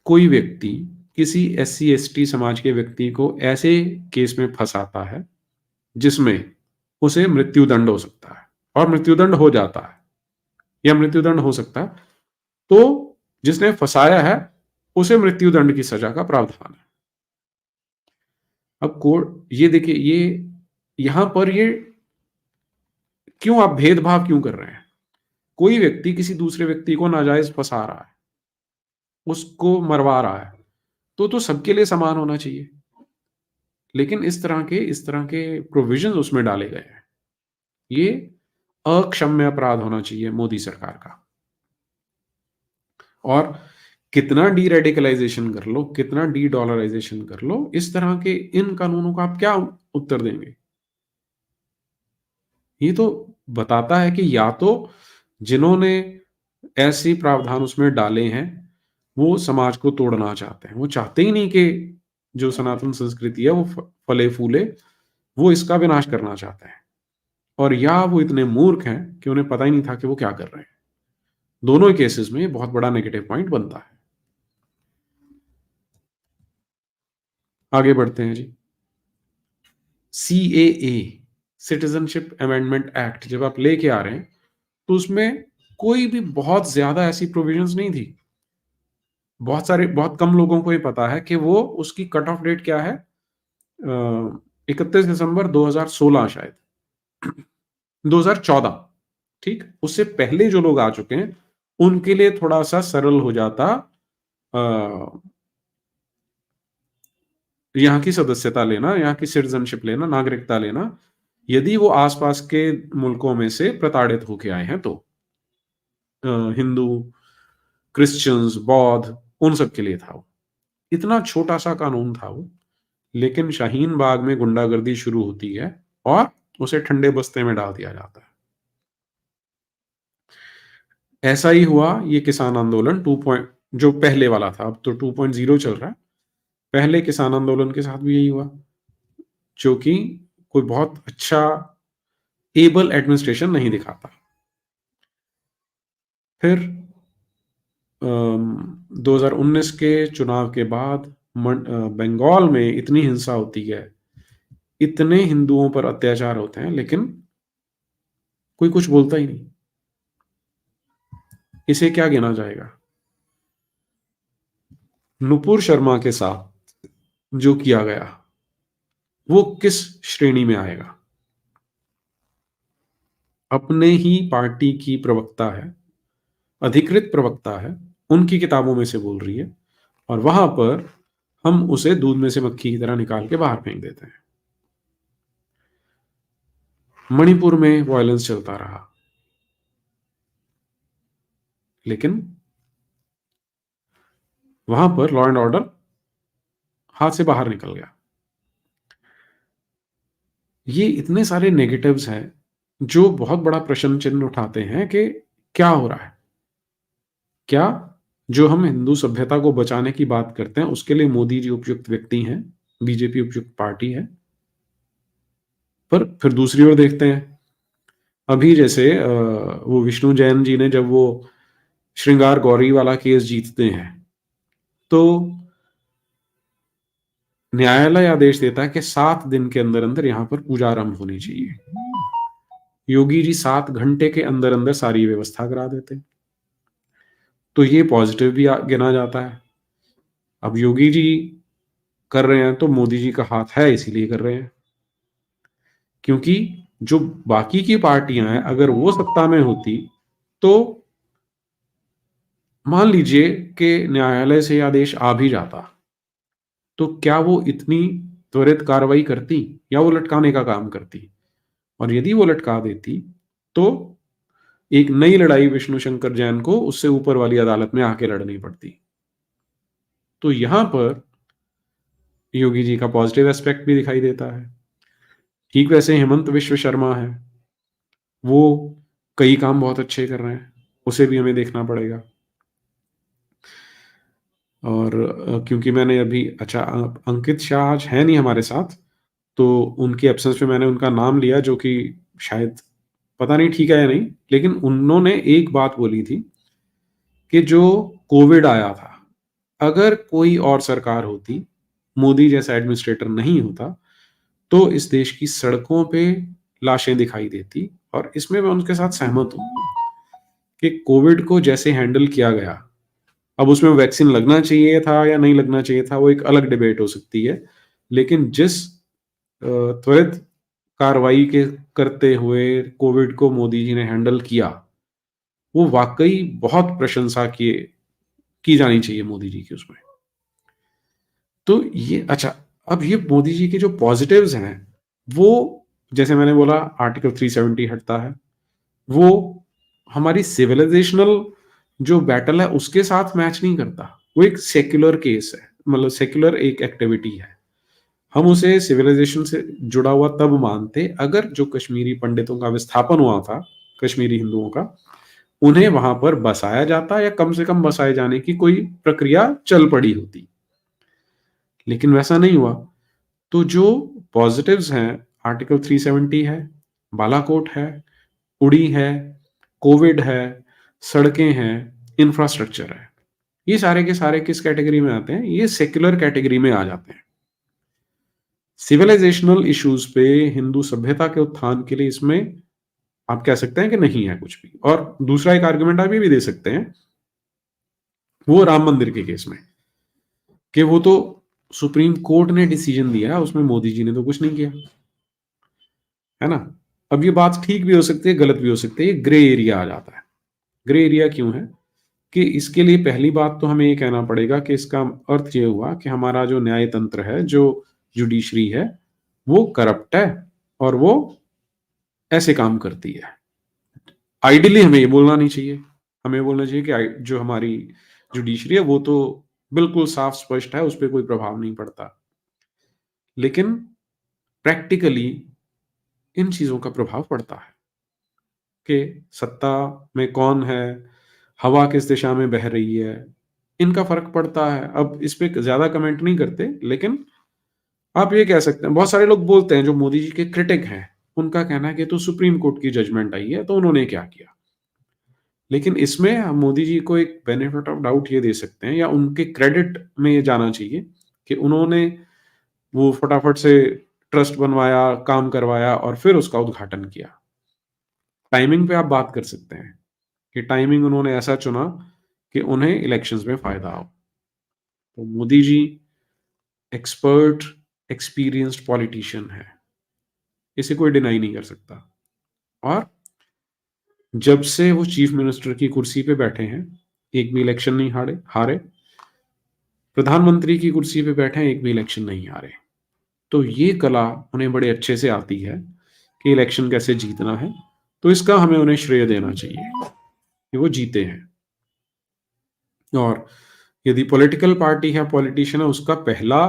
कोई व्यक्ति किसी SC/ST समाज के व्यक्ति को ऐसे केस में फंसाता है जिसमें उसे मृत्युदंड हो सकता है, और मृत्युदंड हो जाता है या मृत्युदंड हो सकता है, तो जिसने फंसाया है उसे मृत्युदंड की सजा का प्रावधान है। अब कोर्ट ये देखिए, ये यहां पर ये क्यों, आप भेदभाव क्यों कर रहे हैं? कोई व्यक्ति किसी दूसरे व्यक्ति को नाजायज फंसा रहा है, उसको मरवा रहा है, तो सबके लिए समान होना चाहिए। लेकिन इस तरह के प्रोविजंस उसमें डाले गए हैं, ये अक्षम्य अपराध होना चाहिए मोदी सरकार का। और कितना डी रेडिकलाइजेशन कर लो, कितना डी डॉलराइजेशन कर लो, इस तरह के इन कानूनों का आप क्या उत्तर देंगे? ये तो बताता है कि या तो जिन्होंने ऐसे प्रावधान उसमें डाले हैं, वो समाज को तोड़ना चाहते हैं। वो चाहते ही नहीं कि जो सनातन संस्कृति है वो फले-फूले, वो इसका विनाश करना चाहते हैं। और या वो इतने मूर्ख हैं कि उन्हें पता ही नहीं था कि वो क्या कर रहे हैं। दोनों ही केसेस में ये बहुत बड़ा नेगेटिव पॉइंट बनता है। आगे बढ़ते हैं जी। सीएए, सिटीजनशिप अमेंडमेंट एक्ट, जब आप लेके आ रहे हैं, तो उसमें कोई भी बहुत ज़्यादा ऐसी प्रोविज़न्स नहीं थी। बहुत कम लोगों को ये पता है कि वो उसकी कट ऑफ डेट क्या है, 31 दिसंबर 2016 शायद, 2014, ठीक? उससे पहले जो लोग आ चुके हैं, उनके लिए थोड़ा-सा सरल हो जाता अ, यहाँ की सदस्यता लेना, यहाँ की सिटीज़नशिप लेना, नागरिकता लेना, यदि वो आस-पास के मुल्कों में से प्रताड़ित होके आए हैं तो। हिंदू, क्रिश्चियंस, बौद्ध, उन सब के लिए था वो। इतना छोटा-सा कानून था वो, लेकिन शाहीन बाग में गुंडागर्दी शुरू होती है और उसे ठंडे बस्ते में डाल दिया जाता है। ऐसा ही हुआ ये किसान आंदोलन 2 पॉइंट, जो पहले वाला था, अब तो 2.0 चल रहा है। पहले किसान आंदोलन के साथ भी यही हुआ, जो कि कोई बहुत अच्छा एबल एडमिनिस्ट्रेशन नहीं दिखाता। फिर 2019 के चुनाव के बाद बंगाल में इतनी हिंसा होती है, इतने हिंदुओं पर अत्याचार होते हैं, लेकिन कोई कुछ बोलता ही नहीं। इसे क्या गिना जाएगा? नुपुर शर्मा के साथ जो किया गया, वो किस श्रेणी में आएगा? अपने ही पार्टी की प्रवक्ता है, अधिकृत प्रवक्ता है, उनकी किताबों में से बोल रही है, और वहां पर हम उसे दूध में से मक्खी की तरह निकाल के बाहर फेंक देते हैं। मणिपुर में वायलेंस चलता रहा, लेकिन वहां पर लॉ एंड ऑर्डर हाथ से बाहर निकल गया। ये इतने सारे नेगेटिव्स हैं जो बहुत बड़ा प्रश्न चिन्ह उठाते हैं कि क्या हो रहा है? क्या जो हम हिंदू सभ्यता को बचाने की बात करते हैं, उसके लिए मोदी जी उपयुक्त व्यक्ति हैं, बीजेपी उपयुक्त पार्टी है? पर फिर दूसरी ओर देखते हैं, अभी जैसे वो विष्णु जैन जी ने जब वो श्रृंगार गौरी वाला केस जीतते हैं, तो न्यायालय आदेश देता है कि 7 दिन के अंदर अंदर यहां पर पूजा आरंभ होनी चाहिए। योगी जी 7 घंटे के अंदर अंदर सारी व्यवस्था करा देते, तो ये पॉजिटिव भी गिना जाता है। अब योगी जी कर रहे हैं तो मोदी जी का हाथ है, इसीलिए कर रहे हैं। क्योंकि जो बाकी की पार्टियां हैं, अगर वो सत्ता में होती, तो मान लीजिए कि न्यायालय से आदेश आ भी जाता, तो क्या वो इतनी त्वरित कार्रवाई करती या वो लटकाने का काम करती? और यदि वो लटका देती, तो एक नई लड़ाई विष्णु शंकर जैन को उससे ऊपर वाली अदालत में आके लड़नी पड़ती। तो यहां पर योगी जी का पॉजिटिव एस्पेक्ट भी दिखाई देता है। ठीक वैसे हेमंत विश्व शर्मा है, वो कई काम बहुत अच्छे कर रहे हैं, उसे भी हमें देखना पड़ेगा। और क्योंकि मैंने अभी अच्छा अंकित शाह आज है नहीं हमारे साथ, तो उनकी एब्सेंस में मैंने उनका नाम लिया, जो कि शायद पता नहीं ठीक है या नहीं, लेकिन उन्होंने एक बात बोली थी कि जो कोविड आया था, अगर कोई और सरकार होती, मोदी जैसा एडमिनिस्ट्रेटर नहीं होता, तो इस देश की सड़कों पे लाशें दिखाई देती। और इसमें मैं उनके साथ सहमत हूं कि कोविड को जैसे हैंडल किया गया, अब उसमें वैक्सीन लगना चाहिए था या नहीं लगना चाहिए था, वो एक अलग डिबेट हो सकती है, लेकिन जिस त्वरित कार्रवाई के करते हुए कोविड को मोदी जी ने हैंडल किया, वो वाकई बहुत प्रशंसा की जानी चाहिए मोदी जी की उसमें। तो ये अच्छा, अब ये मोदी जी के जो पॉजिटिव्स हैं, वो जैसे मैंने बोला आर्टिकल 370 हटता है, वो हमारी सिविलाइजेशनल जो बैटल है उसके साथ मैच नहीं करता। वो एक सेक्युलर केस है, मतलब सेक्युलर एक एक्टिविटी है। हम उसे सिविलाइजेशन से जुड़ा हुआ तब मानते अगर जो कश्मीरी पंडितों का विस्थापन हुआ था, कश्मीरी हिंदुओं का, उन्हें वहां पर बसाया जाता या कम से कम बसाए जाने की कोई प्रक्रिया चल पड़ी होती। लेकिन वैसा नहीं हुआ। तो जो पॉजिटिव्स हैं, आर्टिकल 370 है, बालाकोट है, उड़ी है, कोविड है, सड़कें हैं, इंफ्रास्ट्रक्चर है, ये सारे के सारे किस कैटेगरी में आते हैं? ये सेक्युलर कैटेगरी में आ जाते हैं। सिविलाइजेशनल इश्यूज पे, हिंदू सभ्यता के उत्थान के लिए इसमें आप कह सकते हैं कि नहीं है कुछ भी। और दूसरा एक आर्गुमेंट आप ये भी दे सकते हैं, वो राम मंदिर के केस में, कि वो तो सुप्रीम कोर्ट ने डिसीजन दिया है, उसमें मोदी जी ने तो कुछ नहीं किया, है ना? अब ये बात ठीक भी हो सकती है, गलत भी हो सकती है, ये ग्रे एरिया आ जाता है। ग्रे एरिया क्यों है? कि इसके लिए पहली बात तो हमें ये कहना पड़ेगा कि इसका अर्थ ये हुआ कि हमारा जो न्याय तंत्र है, जो जुडिशरी है, वो करप्ट है और वो ऐसे काम करती है। आइडियली हमें ये बोलना नहीं चाहिए। हमें बोलना चाहिए कि जो हमारी जुडिशरी है वो तो बिल्कुल साफ स्पष्ट है, उस पर कोई प्रभाव नहीं पड़ता। लेकिन प्रैक्टिकली इन चीजों का प्रभाव पड़ता है कि सत्ता में कौन है, हवा किस दिशा में बह रही है, इनका फर्क पड़ता है। अब इस पे ज्यादा कमेंट नहीं करते, लेकिन आप ये कह सकते हैं, बहुत सारे लोग बोलते हैं जो मोदी जी के क्रिटिक हैं, उनका कहना है कि तो सुप्रीम कोर्ट की जजमेंट आई है तो उन्होंने क्या किया। लेकिन इसमें हम मोदी जी को एक बेनिफिट ऑफ डाउट ये दे सकते हैं, या उनके क्रेडिट में ये जाना चाहिए कि उन्होंने वो फटाफट से ट्रस्ट बनवाया, काम करवाया और फिर उसका उद्घाटन किया। टाइमिंग पे आप बात कर सकते हैं कि टाइमिंग उन्होंने ऐसा चुना कि उन्हें इलेक्शंस में फायदा हो। तो Modi ji expert, experienced politician है, इसे कोई डिनाई नहीं कर सकता। और जब से वो चीफ मिनिस्टर की कुर्सी पे बैठे हैं, एक भी इलेक्शन नहीं हारे। प्रधानमंत्री की कुर्सी पे बैठे हैं, एक भी इलेक्शन नहीं हारे। तो ये कला उन्हें बड़े अच्छे से आती है कि इलेक्शन कैसे जीतना है। तो इसका हमें उन्हें श्रेय देना चाहिए कि वो जीते हैं। और यदि पॉलिटिकल पार्टी है, पॉलिटिशियन है, उसका पहला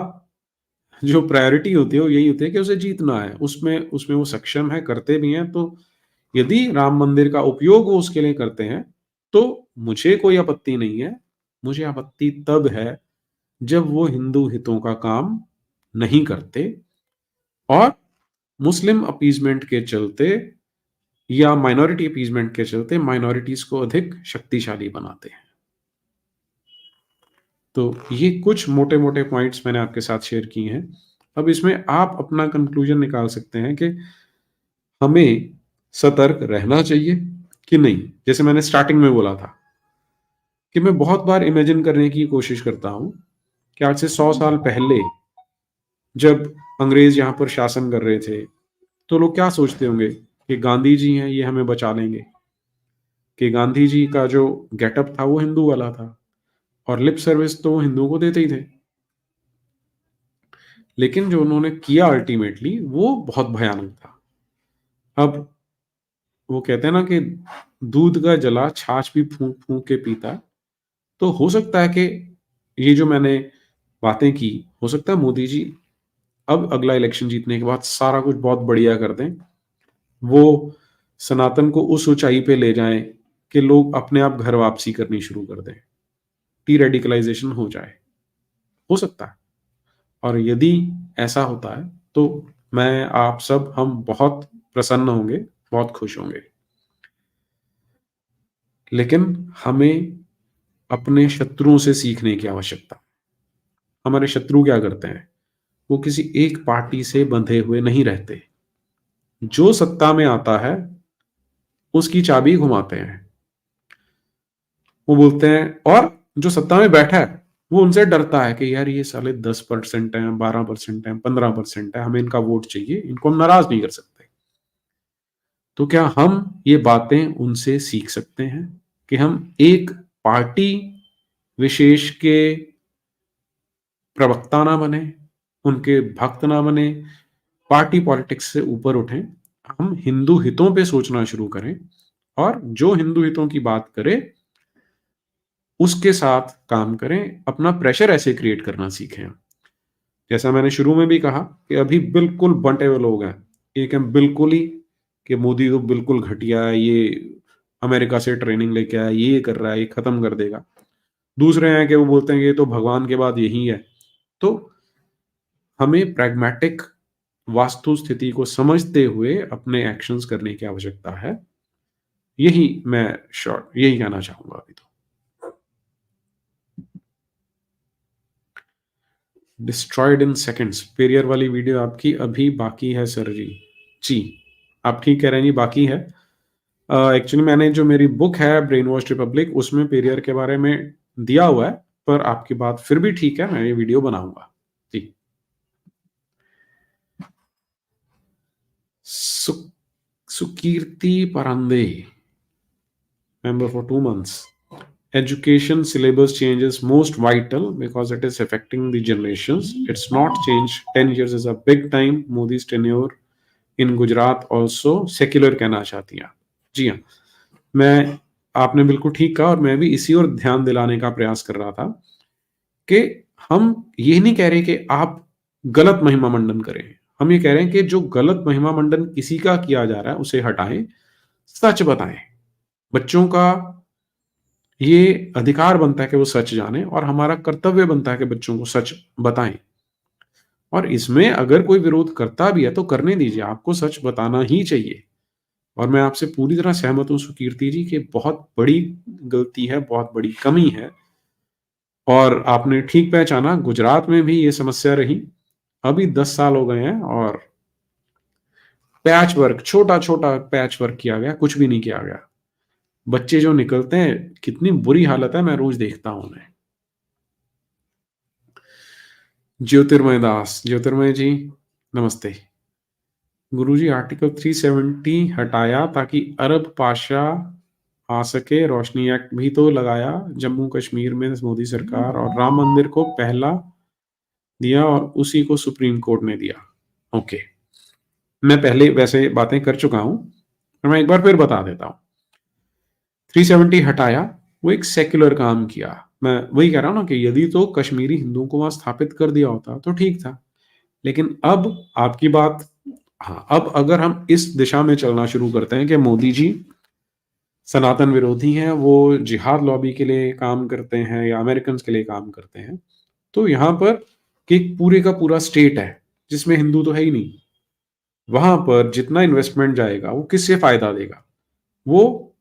जो प्रायोरिटी होती है वो यही होती है कि उसे जीतना है। उसमें उसमें वो सक्षम है, करते भी हैं। तो यदि राम मंदिर का उपयोग वो उसके लिए करते हैं तो मुझे कोई आपत्ति नहीं है। मुझे आपत्ति तब है जब वो हिंदू हितों का काम नहीं करते और मुस्लिम अपीजमेंट के चलते या माइनॉरिटी अपीजमेंट के चलते माइनॉरिटीज को अधिक शक्तिशाली बनाते हैं। तो ये कुछ मोटे मोटे पॉइंट्स मैंने आपके साथ शेयर किए हैं। अब इसमें आप अपना कंक्लूजन निकाल सकते हैं कि हमें सतर्क रहना चाहिए कि नहीं। जैसे मैंने स्टार्टिंग में बोला था कि मैं बहुत बार इमेजिन करने की कोशिश करता हूं कि आज से 100 साल पहले जब अंग्रेज यहां पर शासन कर रहे थे तो लोग क्या सोचते होंगे कि गांधी जी हैं, ये हमें बचा लेंगे। कि गांधी जी का जो गेटअप था वो हिंदू वाला था और लिप सर्विस तो वो हिंदुओं को देते ही थे। लेकिन जो उन्होंने किया अल्टीमेटली वो बहुत भयानक था। अब वो कहते हैं ना कि दूध का जला छाछ भी फूंक फूंक के पीता। तो हो सकता है कि ये जो मैंने बातें की, हो सकता है मोदी जी अब अगला इलेक्शन जीतने के बाद सारा कुछ बहुत बढ़िया कर दें। वो सनातन को उस ऊंचाई पे ले जाएं कि लोग अपने आप घर वापसी करनी शुरू कर दें, टी रेडिकलाइजेशन हो जाए। हो सकता है। और यदि ऐसा होता है तो मैं, आप सब, हम बहुत प्रसन्न होंगे, बहुत खुश होंगे। लेकिन हमें अपने शत्रुओं से सीखने की आवश्यकता। हमारे शत्रु क्या करते हैं? वो किसी एक पार्टी से बंधे हुए नहीं रहते। जो सत्ता में आता है उसकी चाबी घुमाते हैं। वो बोलते हैं, और जो सत्ता में बैठा है वो उनसे डरता है कि यार ये साले 10% है, 12% है, 15% है, हमें इनका वोट चाहिए, इनको हम नाराज नहीं कर सकते। तो क्या हम ये बातें उनसे सीख सकते हैं कि हम एक पार्टी विशेष के प्रवक्ता ना बने, उनके भक्त ना बने, पार्टी पॉलिटिक्स से ऊपर उठें, हम हिंदू हितों पे सोचना शुरू करें और जो हिंदू हितों की बात करे उसके साथ काम करें, अपना प्रेशर ऐसे क्रिएट करना सीखें। जैसा मैंने शुरू में भी कहा कि अभी बिल्कुल बँटे हुए लोग हैं। एक हैं बिल्कुल ही कि मोदी तो बिल्कुल घटिया है, ये अमेरिका से ट्रेनिंग लेके आया है, ये कर रहा है, ये खत्म कर देगा। दूसरे हैं कि वो बोलते हैं कि ये तो भगवान के बाद यही है। तो हमें प्रैग्मैटिक वास्तु स्थिति को समझते हुए अपने एक्शंस करने की आवश्यकता है। यही मैं शॉर्ट यही कहना चाहूँगा अभी तो। डिस्ट्रॉयड इन सेकंड्स पेरियर वाली वीडियो आपकी अभी बाकी है सर जी। जी, आप ठीक कह रहे हैं जी, बाकी है। एक्चुअली मैंने जो मेरी बुक है ब्रेन वॉश रिपब्लिक उसमें पेरियर के बारे में दिया हुआ है, पर आपकी बात फिर भी ठीक है, मैं ये वीडियो बनाऊँगा। जी। सु Sukirti परांदे, member for 2 months. Education syllabus change is most vital because it is affecting the generations. It's not changed. 10 years is a big time. Modi's tenure in Gujarat also secular कहना चाहती हैं। जी हाँ, मैं आपने बिल्कुल ठीक कहा और मैं भी इसी ओर ध्यान दिलाने का प्रयास कर रहा था कि हम ये नहीं कह रहे कि आप गलत महिमा मंडन करें। हम ये कह रहे हैं कि जो गलत महिमा मंडन किसी का किया जा रहा है उसे हटाएं, सच बताएं। बच्चों का ये अधिकार बनता है कि वो सच जाने और हमारा कर्तव्य बनता है कि बच्चों को सच बताएं। और इसमें अगर कोई विरोध करता भी है तो करने दीजिए, आपको सच बताना ही चाहिए। और मैं आपसे पूरी तरह सहमत हूँ सुकीर्ति जी कि बहुत बड़ी गलती है, बहुत बड़ी कमी है। और आपने ठीक पहचाना, गुजरात में भी ये समस्या रही। अभी 10 साल हो गए हैं और पैच वर्क, छोटा-छोटा पैच वर्क किया गया, कुछ भी नहीं किया गया। बच्चे जो निकलते हैं, कितनी बुरी हालत है, मैं रोज़ देखता हूँ उन्हें। ज्योतिर्मय दास, ज्योतिर्मय जी, नमस्ते। गुरुजी आर्टिकल 370 हटाया ताकि अरब पाशा आ सके, रोशनी एक्ट भी तो लगाया जम्मू कश्मीर में मोदी सरकार, और राम मंदिर को पहला दिया और उसी को सुप्रीम कोर्ट ने दिया। ओके, मैं पहले वैसे बातें कर चुका हूं, पर मैं एक बार फिर बता देता हूं। 370 हटाया, वो एक सेक्युलर काम किया। मैं वही कह रहा हूं ना कि यदि तो कश्मीरी हिंदुओं को वहां स्थापित कर दिया होता तो ठीक था, लेकिन अब आपकी बात, हाँ, अब अगर हम इस दिशा में चलना शुरू करते हैं कि मोदी जी सनातन विरोधी हैं, वो जिहाद लॉबी के लिए काम करते हैं या अमेरिकन के लिए काम करते हैं, तो यहाँ पर कि पूरे का पूरा स्टेट है जिसमें हिंदू तो है ही नहीं, वहां पर जितना इन्वेस्टमेंट जाएगा वो किससे फायदा देगा? वो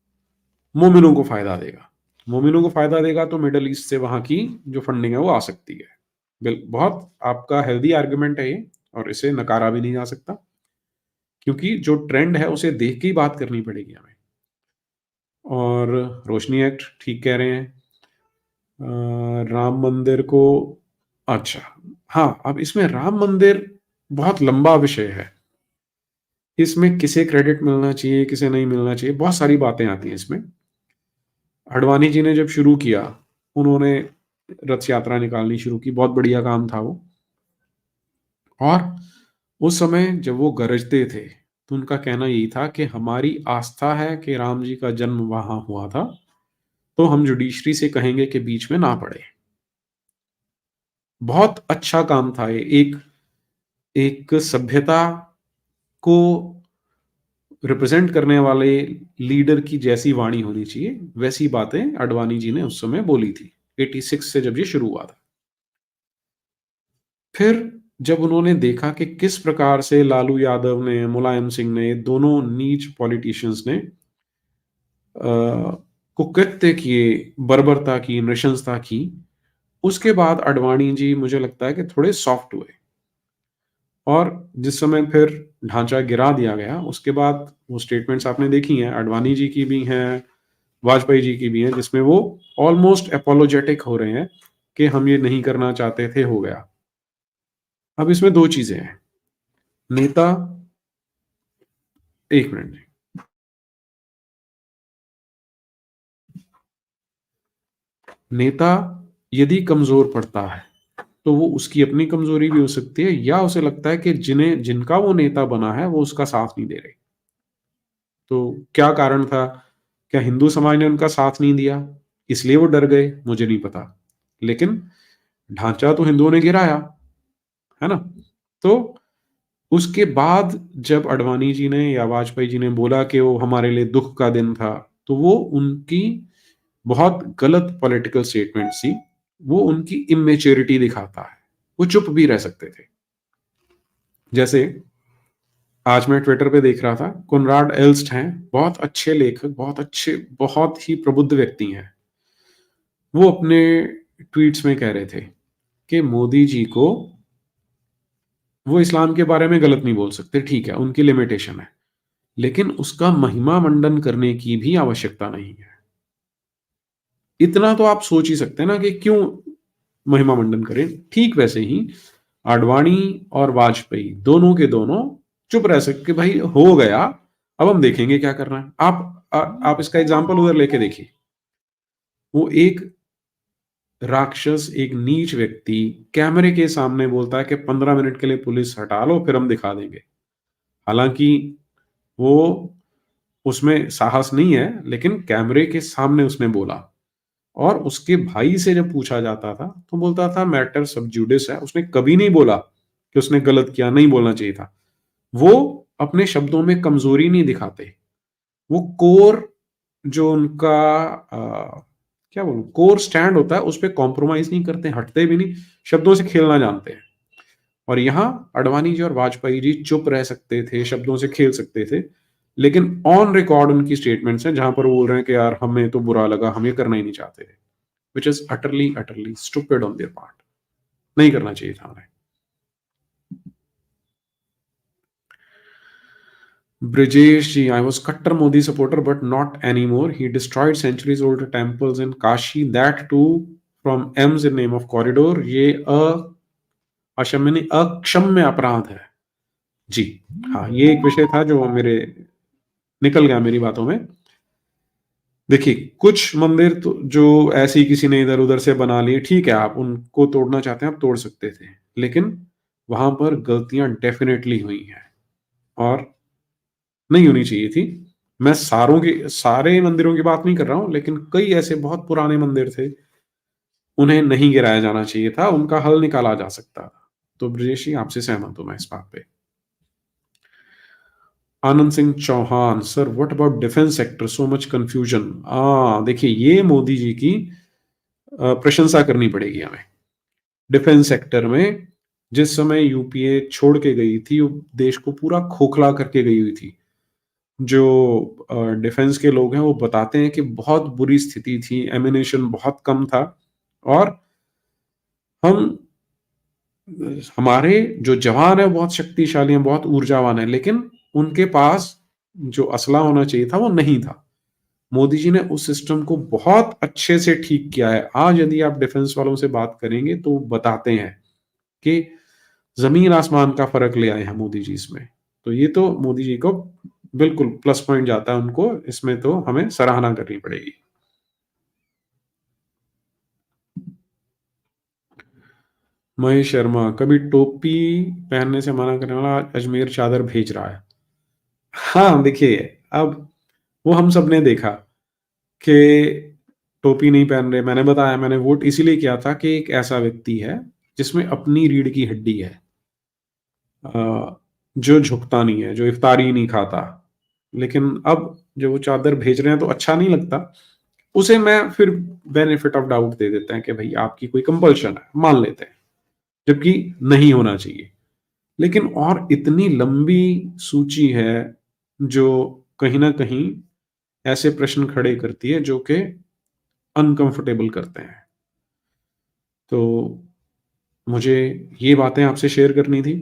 मोमिनों को फायदा देगा। मोमिनों को फायदा देगा तो मिडल ईस्ट से वहां की जो फंडिंग है वो आ सकती है। बहुत आपका हेल्दी आर्गुमेंट है ये, और इसे नकारा भी नहीं जा सकता, क्योंकि जो ट्रेंड है उसे देख के ही बात करनी पड़ेगी हमें। और रोशनी एक्ट ठीक कह रहे हैं। राम मंदिर को, अच्छा, हाँ, अब इसमें राम मंदिर बहुत लंबा विषय है। इसमें किसे क्रेडिट मिलना चाहिए, किसे नहीं मिलना चाहिए, बहुत सारी बातें आती हैं इसमें। अडवाणी जी ने जब शुरू किया, उन्होंने रथ यात्रा निकालनी शुरू की, बहुत बढ़िया काम था वो। और उस समय जब वो गरजते थे तो उनका कहना यही था कि हमारी आस्था है कि राम जी का जन्म वहां हुआ था, तो हम जुडिशरी से कहेंगे कि बीच में ना पड़े। बहुत अच्छा काम था ये। एक एक सभ्यता को रिप्रेजेंट करने वाले लीडर की जैसी वाणी होनी चाहिए, वैसी बातें अडवाणी जी ने उस समय बोली थी, 86 से जब ये शुरू हुआ था। फिर जब उन्होंने देखा कि किस प्रकार से लालू यादव ने, मुलायम सिंह ने, दोनों नीच पॉलिटिशियंस ने कुकृत्य किए, बर्बरता की, नृशंसता की, उसके बाद अडवाणी जी मुझे लगता है कि थोड़े सॉफ्ट हुए। और जिस समय फिर ढांचा गिरा दिया गया, उसके बाद वो स्टेटमेंट्स आपने देखी हैं, अडवाणी जी की भी हैं, वाजपेयी जी की भी हैं, जिसमें वो ऑलमोस्ट एपोलोजेटिक हो रहे हैं कि हम ये नहीं करना चाहते थे, हो गया। अब इसमें दो चीजें हैं। नेता, एक मिनट, नेता यदि कमजोर पड़ता है तो वो उसकी अपनी कमजोरी भी हो सकती है, या उसे लगता है कि जिनका वो नेता बना है वो उसका साथ नहीं दे रहे। तो क्या कारण था? क्या हिंदू समाज ने उनका साथ नहीं दिया? इसलिए वो डर गए, मुझे नहीं पता। लेकिन ढांचा तो हिंदुओं ने गिराया, है ना? तो उसके बाद जब अडवाणी जी ने या वाजपेयी जी ने बोला कि वो हमारे लिए दुःख का दिन था, तो वो उनकी बहुत गलत पॉलिटिकल स्टेटमेंट थी। वो उनकी इमैच्योरिटी दिखाता है। वो चुप भी रह सकते थे। जैसे आज मैं ट्विटर पे देख रहा था, कोनराड एल्स्ट हैं, बहुत अच्छे लेखक, बहुत अच्छे, बहुत ही प्रबुद्ध व्यक्ति हैं। वो अपने ट्वीट्स में कह रहे थे कि मोदी जी को वो इस्लाम के बारे में गलत नहीं बोल सकते, ठीक है, उनकी लिमिटेशन है। लेकिन उसका महिमा मंडन करने की भी आवश्यकता नहीं है। इतना तो आप सोच ही सकते हैं ना कि क्यों महिमा मंडन करें। ठीक वैसे ही आडवाणी और वाजपेयी दोनों के दोनों चुप रह सकते कि भाई हो गया, अब हम देखेंगे क्या करना है। आप इसका एग्जाम्पल उधर लेके देखिए। वो एक राक्षस, एक नीच व्यक्ति कैमरे के सामने बोलता है कि 15 मिनट के लिए पुलिस हटा लो, फिर हम दिखा देंगे। हालांकि वो उसमें साहस नहीं है, लेकिन कैमरे के सामने उसने बोला। और उसके भाई से जब पूछा जाता था तो बोलता था मैटर सब जुडिस है। उसने कभी नहीं बोला कि उसने गलत किया, नहीं बोलना चाहिए था। वो अपने शब्दों में कमजोरी नहीं दिखाते। वो कोर जो उनका क्या बोलूं, कोर स्टैंड होता है उस पर कॉम्प्रोमाइज नहीं करते, हटते भी नहीं, शब्दों से खेलना जानते हैं। और यहाँ अडवाणी जी और वाजपेयी जी चुप रह सकते थे, शब्दों से खेल सकते थे, लेकिन ऑन रिकॉर्ड उनकी स्टेटमेंट्स हैं जहां पर वो बोल रहे हैं कि यार हमें तो बुरा लगा, हम ये करना ही नहीं चाहते थे, which is utterly stupid on their part. नहीं करना चाहिए था हमें। Brijesh ji, I was Kattar Modi supporter, but not anymore. He destroyed centuries old temples in Kashi, that too from M's in name of corridor. ये अक्षम्य अपराध है जी। हाँ, ये एक विषय था जो मेरे निकल गया मेरी बातों में। देखिए, कुछ मंदिर तो जो ऐसे ही किसी ने इधर उधर से बना लिए, ठीक है, आप उनको तोड़ना चाहते हैं, आप तोड़ सकते थे, लेकिन वहां पर गलतियां डेफिनेटली हुई हैं और नहीं होनी चाहिए थी। मैं सारे मंदिरों की बात नहीं कर रहा हूं, लेकिन कई ऐसे बहुत पुराने मंदिर थे, उन्हें नहीं गिराया जाना चाहिए था, उनका हल निकाला जा सकता था। तो ब्रजेश जी, आपसे सहमत हूं मैं इस बात पे। Anand Singh Chauhan, sir what about defence sector, so much confusion. देखिए, ये मोदी जी की प्रशंसा करनी पड़ेगी हमें। डिफेंस सेक्टर में जिस समय यूपीए छोड़ के गई थी, देश को पूरा खोखला करके गई हुई थी। जो डिफेंस के लोग हैं वो बताते हैं कि बहुत बुरी स्थिति थी, एमिनेशन बहुत कम था, और हम हमारे जो जवान है बहुत शक्तिशाली हैं, बहुत ऊर्जावान है, लेकिन उनके पास जो असला होना चाहिए था वो नहीं था। मोदी जी ने उस सिस्टम को बहुत अच्छे से ठीक किया है। आज यदि आप डिफेंस वालों से बात करेंगे तो बताते हैं कि जमीन आसमान का फर्क ले आए हैं मोदी जी इसमें। तो ये तो मोदी जी को बिल्कुल प्लस पॉइंट जाता है उनको, इसमें तो हमें सराहना करनी पड़ेगी। महेश शर्मा, कभी टोपी पहनने से मना करने वाला अजमेर चादर भेज रहा है। हाँ, देखिए, अब वो हम सब ने देखा कि टोपी नहीं पहन रहे। मैंने बताया, मैंने वोट इसीलिए किया था कि एक ऐसा व्यक्ति है जिसमें अपनी रीढ़ की हड्डी है, जो झुकता नहीं है, जो इफ्तारी नहीं खाता। लेकिन अब जो वो चादर भेज रहे हैं तो अच्छा नहीं लगता। उसे मैं फिर बेनिफिट ऑफ डाउट दे देते हैं कि भाई आपकी कोई कंपल्शन है, मान लेते हैं, जबकि नहीं होना चाहिए। लेकिन और इतनी लंबी सूची है जो कहीं ना कहीं ऐसे प्रश्न खड़े करती है जो कि अनकंफर्टेबल करते हैं। तो मुझे ये बातें आपसे शेयर करनी थी।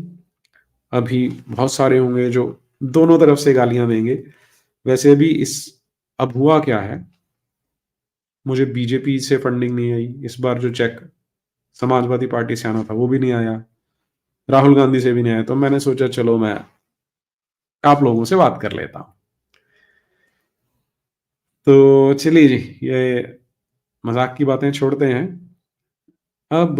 अभी बहुत सारे होंगे जो दोनों तरफ से गालियां देंगे। वैसे भी इस अब हुआ क्या है, मुझे बीजेपी से फंडिंग नहीं आई इस बार। जो चेक समाजवादी पार्टी से आना था वो भी नहीं आया, राहुल गांधी से भी नहीं आया। तो मैंने सोचा चलो मैं आप लोगों से बात कर लेता हूँ। तो चलिए जी, ये मजाक की बातें छोड़ते हैं। अब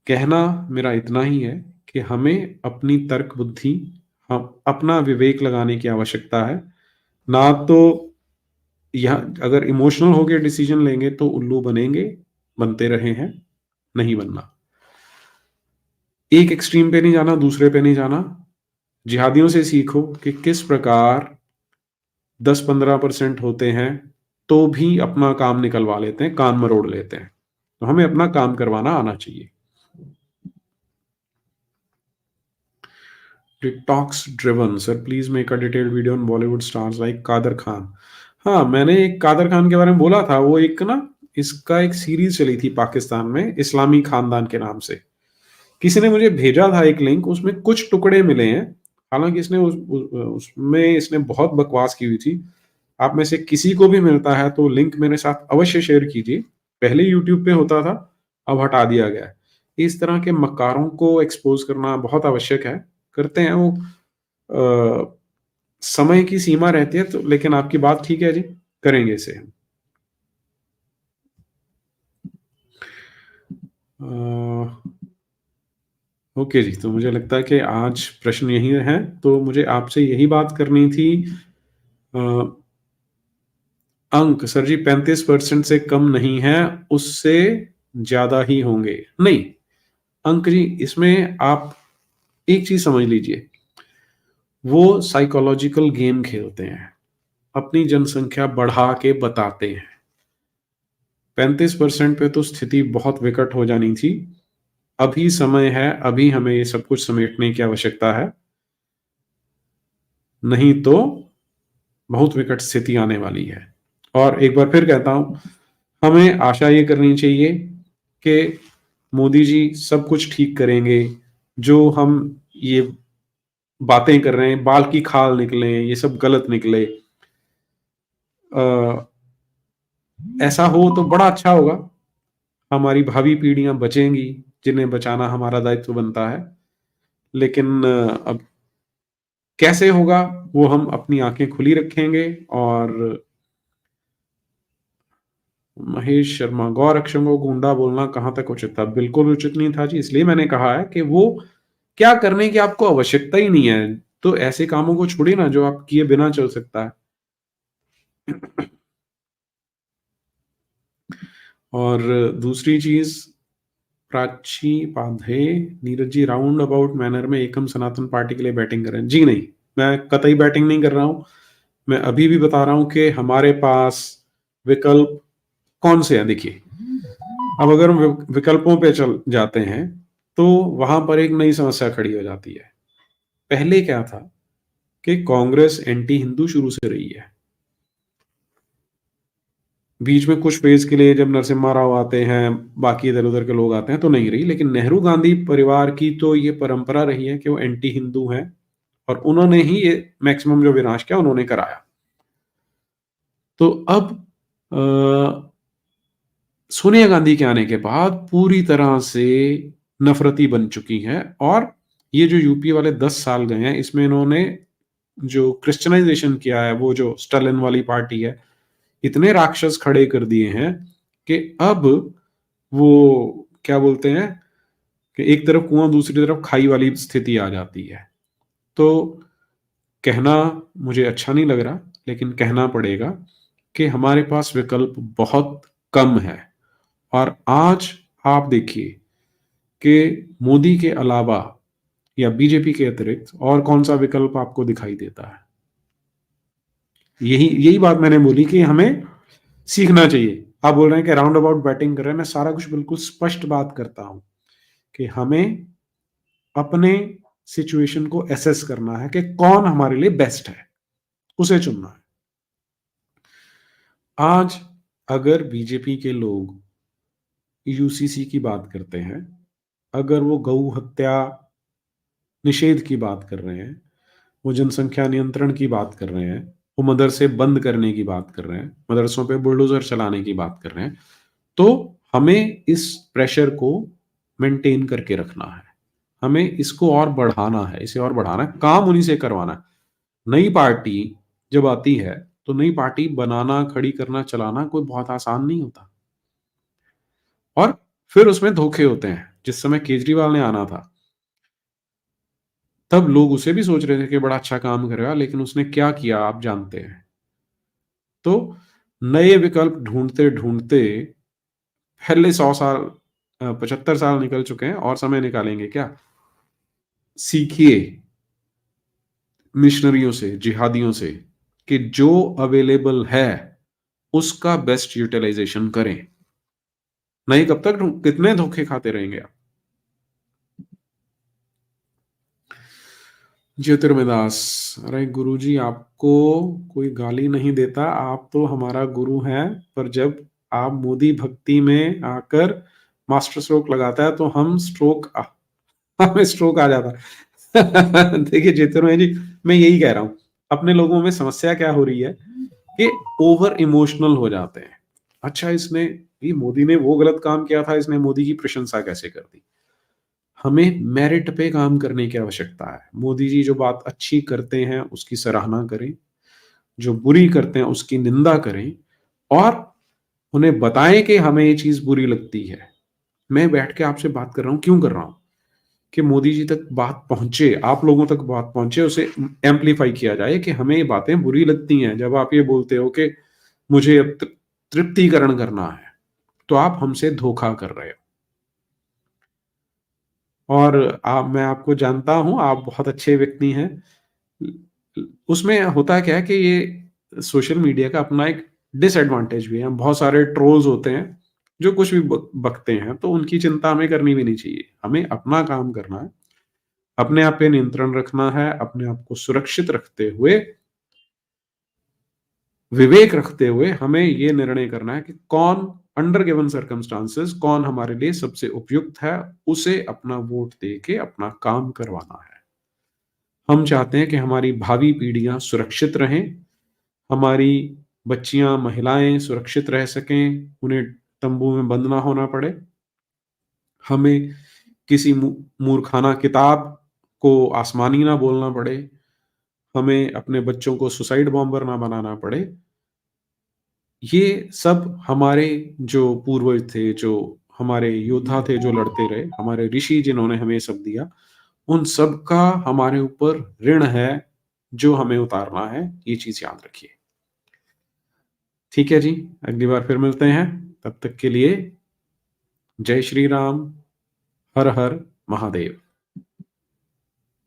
कहना मेरा इतना ही है कि हमें अपनी तर्क बुद्धि, हम अपना विवेक लगाने की आवश्यकता है। ना तो यहाँ अगर इमोशनल होके डिसीजन लेंगे तो उल्लू बनेंगे, बनते रहे हैं, नहीं बनना। एक एक्सट्रीम पे नहीं जाना, दूसरे पे नहीं जाना। जिहादियों से सीखो कि किस प्रकार 10-15% होते हैं तो भी अपना काम निकलवा लेते हैं, कान मरोड़ लेते हैं। तो हमें अपना काम करवाना आना चाहिए। Detox driven sir, please make a detailed video on Bollywood stars like Kader Khan. हाँ, मैंने एक कादर खान के बारे में बोला था। वो एक ना, इसका एक सीरीज चली थी पाकिस्तान में, इस्लामी खानदान के नाम से। किसी ने मुझे भेजा था एक लिंक, उसमें कुछ टुकड़े मिले हैं। हालांकि उसमें इसने बहुत बकवास की हुई थी। आप में से किसी को भी मिलता है तो लिंक मेरे साथ अवश्य शेयर कीजिए। पहले यूट्यूब पे होता था, अब हटा दिया गया है। इस तरह के मक्कारों को एक्सपोज करना बहुत आवश्यक है। करते हैं वो। अ, समय की सीमा रहती है तो, लेकिन आपकी बात ठीक है जी, करेंगे इसे हम। ओके जी, तो मुझे लगता है कि आज प्रश्न यही है। तो मुझे आपसे यही बात करनी थी। अ, अंक सर जी 35% से कम नहीं है, उससे ज्यादा ही होंगे। नहीं अंक जी, इसमें आप एक चीज समझ लीजिए। वो साइकोलॉजिकल गेम खेलते हैं, अपनी जनसंख्या बढ़ा के बताते हैं। 35% पे तो स्थिति बहुत विकट हो जानी थी। अभी समय है, अभी हमें ये सब कुछ समेटने की आवश्यकता है, नहीं तो बहुत विकट स्थिति आने वाली है। और एक बार फिर कहता हूं, हमें आशा ये करनी चाहिए कि मोदी जी सब कुछ ठीक करेंगे। जो हम ये बातें कर रहे हैं, बाल की खाल निकले, ये सब गलत निकले, ऐसा हो तो बड़ा अच्छा होगा। हमारी भावी पीढ़ियां बचेंगी, जिन्हें बचाना हमारा दायित्व बनता है। लेकिन अब कैसे होगा, वो हम अपनी आंखें खुली रखेंगे। और महेश शर्मा, गौरक्षकों को गुंडा बोलना कहां तक उचित था? बिल्कुल उचित नहीं था जी। इसलिए मैंने कहा है कि वो क्या करने की आपको आवश्यकता ही नहीं है, तो ऐसे कामों को छोड़िए ना जो आप किए बिना चल सकता है। और दूसरी चीज, Prachi पाधे, Neeraj ji round about manner में एकम सनातन पार्टी के लिए बैटिंग करें? जी नहीं, मैं कतई बैटिंग नहीं कर रहा हूं। मैं अभी भी बता रहा हूं कि हमारे पास विकल्प कौन से हैं। देखिए, अब अगर हम विकल्पों पे चल जाते हैं तो वहां पर एक नई समस्या खड़ी हो जाती है। पहले क्या था कि कांग्रेस एंटी हिंदू शुरू से रही है। बीच में कुछ फेज के लिए जब नरसिम्हा राव आते हैं, बाकी इधर उधर के लोग आते हैं, तो नहीं रही। लेकिन नेहरू गांधी परिवार की तो ये परंपरा रही है कि वो एंटी हिंदू हैं, और उन्होंने ही ये मैक्सिमम जो विनाश किया उन्होंने कराया। तो अब सोनिया गांधी के आने के बाद पूरी तरह से नफरती बन चुकी हैं। और ये जो यूपी वाले 10 साल गए हैं, इसमें इन्होंने जो क्रिश्चियनाइजेशन किया है, वो जो स्टालिन वाली पार्टी है, इतने राक्षस खड़े कर दिए हैं कि अब वो क्या बोलते हैं कि एक तरफ कुआं दूसरी तरफ खाई वाली स्थिति आ जाती है। तो कहना मुझे अच्छा नहीं लग रहा, लेकिन कहना पड़ेगा कि हमारे पास विकल्प बहुत कम है। और आज आप देखिए कि मोदी के अलावा या बीजेपी के अतिरिक्त और कौन सा विकल्प आपको दिखाई देता है? यही यही बात मैंने बोली कि हमें सीखना चाहिए। आप बोल रहे हैं कि राउंड अबाउट बैटिंग कर रहे हैं, मैं सारा कुछ बिल्कुल स्पष्ट बात करता हूं कि हमें अपने सिचुएशन को एसेस करना है कि कौन हमारे लिए बेस्ट है, उसे चुनना है। आज अगर बीजेपी के लोग यूसीसी की बात करते हैं, अगर वो गौ हत्या निषेध की बात कर रहे हैं, वो जनसंख्या नियंत्रण की बात कर रहे हैं, वो मदरसे बंद करने की बात कर रहे हैं, मदरसों पे बुलडोजर चलाने की बात कर रहे हैं, तो हमें इस प्रेशर को मेंटेन करके रखना है। हमें इसको और बढ़ाना है, इसे और बढ़ाना है, काम उन्हीं से करवाना है। नई पार्टी जब आती है तो नई पार्टी बनाना, खड़ी करना, चलाना कोई बहुत आसान नहीं होता। और फिर उसमें धोखे होते हैं। जिस समय केजरीवाल ने आना था, तब लोग उसे भी सोच रहे थे कि बड़ा अच्छा काम करेगा, लेकिन उसने क्या किया आप जानते हैं। तो नए विकल्प ढूँढते-ढूँढते पहले 100 साल 75 साल निकल चुके हैं और समय निकालेंगे क्या? सीखिए मिशनरियों से, जिहादियों से कि जो अवेलेबल है, उसका बेस्ट यूटिलाइज़ेशन करें। नहीं कब तक कितने धोखे खाते रहेंगे आप? ज्योतिर्मय अरे गुरुजी आपको कोई गाली नहीं देता, आप तो हमारा गुरु हैं, पर जब आप मोदी भक्ति में आकर मास्टर स्ट्रोक लगाता है तो हमें स्ट्रोक आ जाता है। देखिए ज्योतिर्मय जी, मैं यही कह रहा हूँ, अपने लोगों में समस्या क्या हो रही है कि ओवर इमोशनल हो जाते हैं। अच्छा इसने ये मोदी ने वो गलत काम किया था, इसने मोदी की प्रशंसा कैसे कर दी? हमें मेरिट पे काम करने की आवश्यकता है। मोदी जी जो बात अच्छी करते हैं, उसकी सराहना करें, जो बुरी करते हैं, उसकी निंदा करें और उन्हें बताएँ कि हमें ये चीज़ बुरी लगती है। मैं बैठ के आपसे बात कर रहा हूँ, क्यों कर रहा हूँ? कि मोदी जी तक बात पहुँचे, आप लोगों तक बात पहुँचे, उसे एम्प्लीफाई किया जाए कि हमें ये बातें बुरी लगती हैं। जब आप ये बोलते हो कि मुझे अब तृप्तिकरण करना है, तो आप हमसे धोखा कर रहे हो। और मैं आपको जानता हूँ, आप बहुत अच्छे व्यक्ति हैं। उसमें होता क्या है कि ये सोशल मीडिया का अपना एक डिसएडवांटेज भी है। बहुत सारे ट्रोल्स होते हैं, जो कुछ भी बकते हैं, तो उनकी चिंता हमें करनी भी नहीं चाहिए। हमें अपना काम करना है, अपने आप पे नियंत्रण रखना है, अपने आप को सुरक्षित रखते हुए, विवेक रखते हुए हमें ये निर्णय करना है कि कौन अंडर गिवन सर्कमस्टांसेस कौन हमारे लिए सबसे उपयुक्त है, उसे अपना वोट दे के अपना काम करवाना है। हम चाहते हैं कि हमारी भावी पीढ़ियाँ सुरक्षित रहें, हमारी बच्चियाँ, महिलाएँ सुरक्षित रह सकें, उन्हें तंबू में बंद ना होना पड़े। हमें किसी मूर्खाना किताब को आसमानी ना बोलना पड़े, हमें अपने बच्चों को सुसाइड बॉम्बर ना बनाना पड़े। ये सब हमारे जो पूर्वज थे, जो हमारे योद्धा थे जो लड़ते रहे, हमारे ऋषि जिन्होंने हमें ये सब दिया, उन सब का हमारे ऊपर ऋण है, जो हमें उतारना है, ये चीज़ याद रखिए। ठीक है जी, अगली बार फिर मिलते हैं, तब तक के लिए जय श्री राम, हर हर महादेव।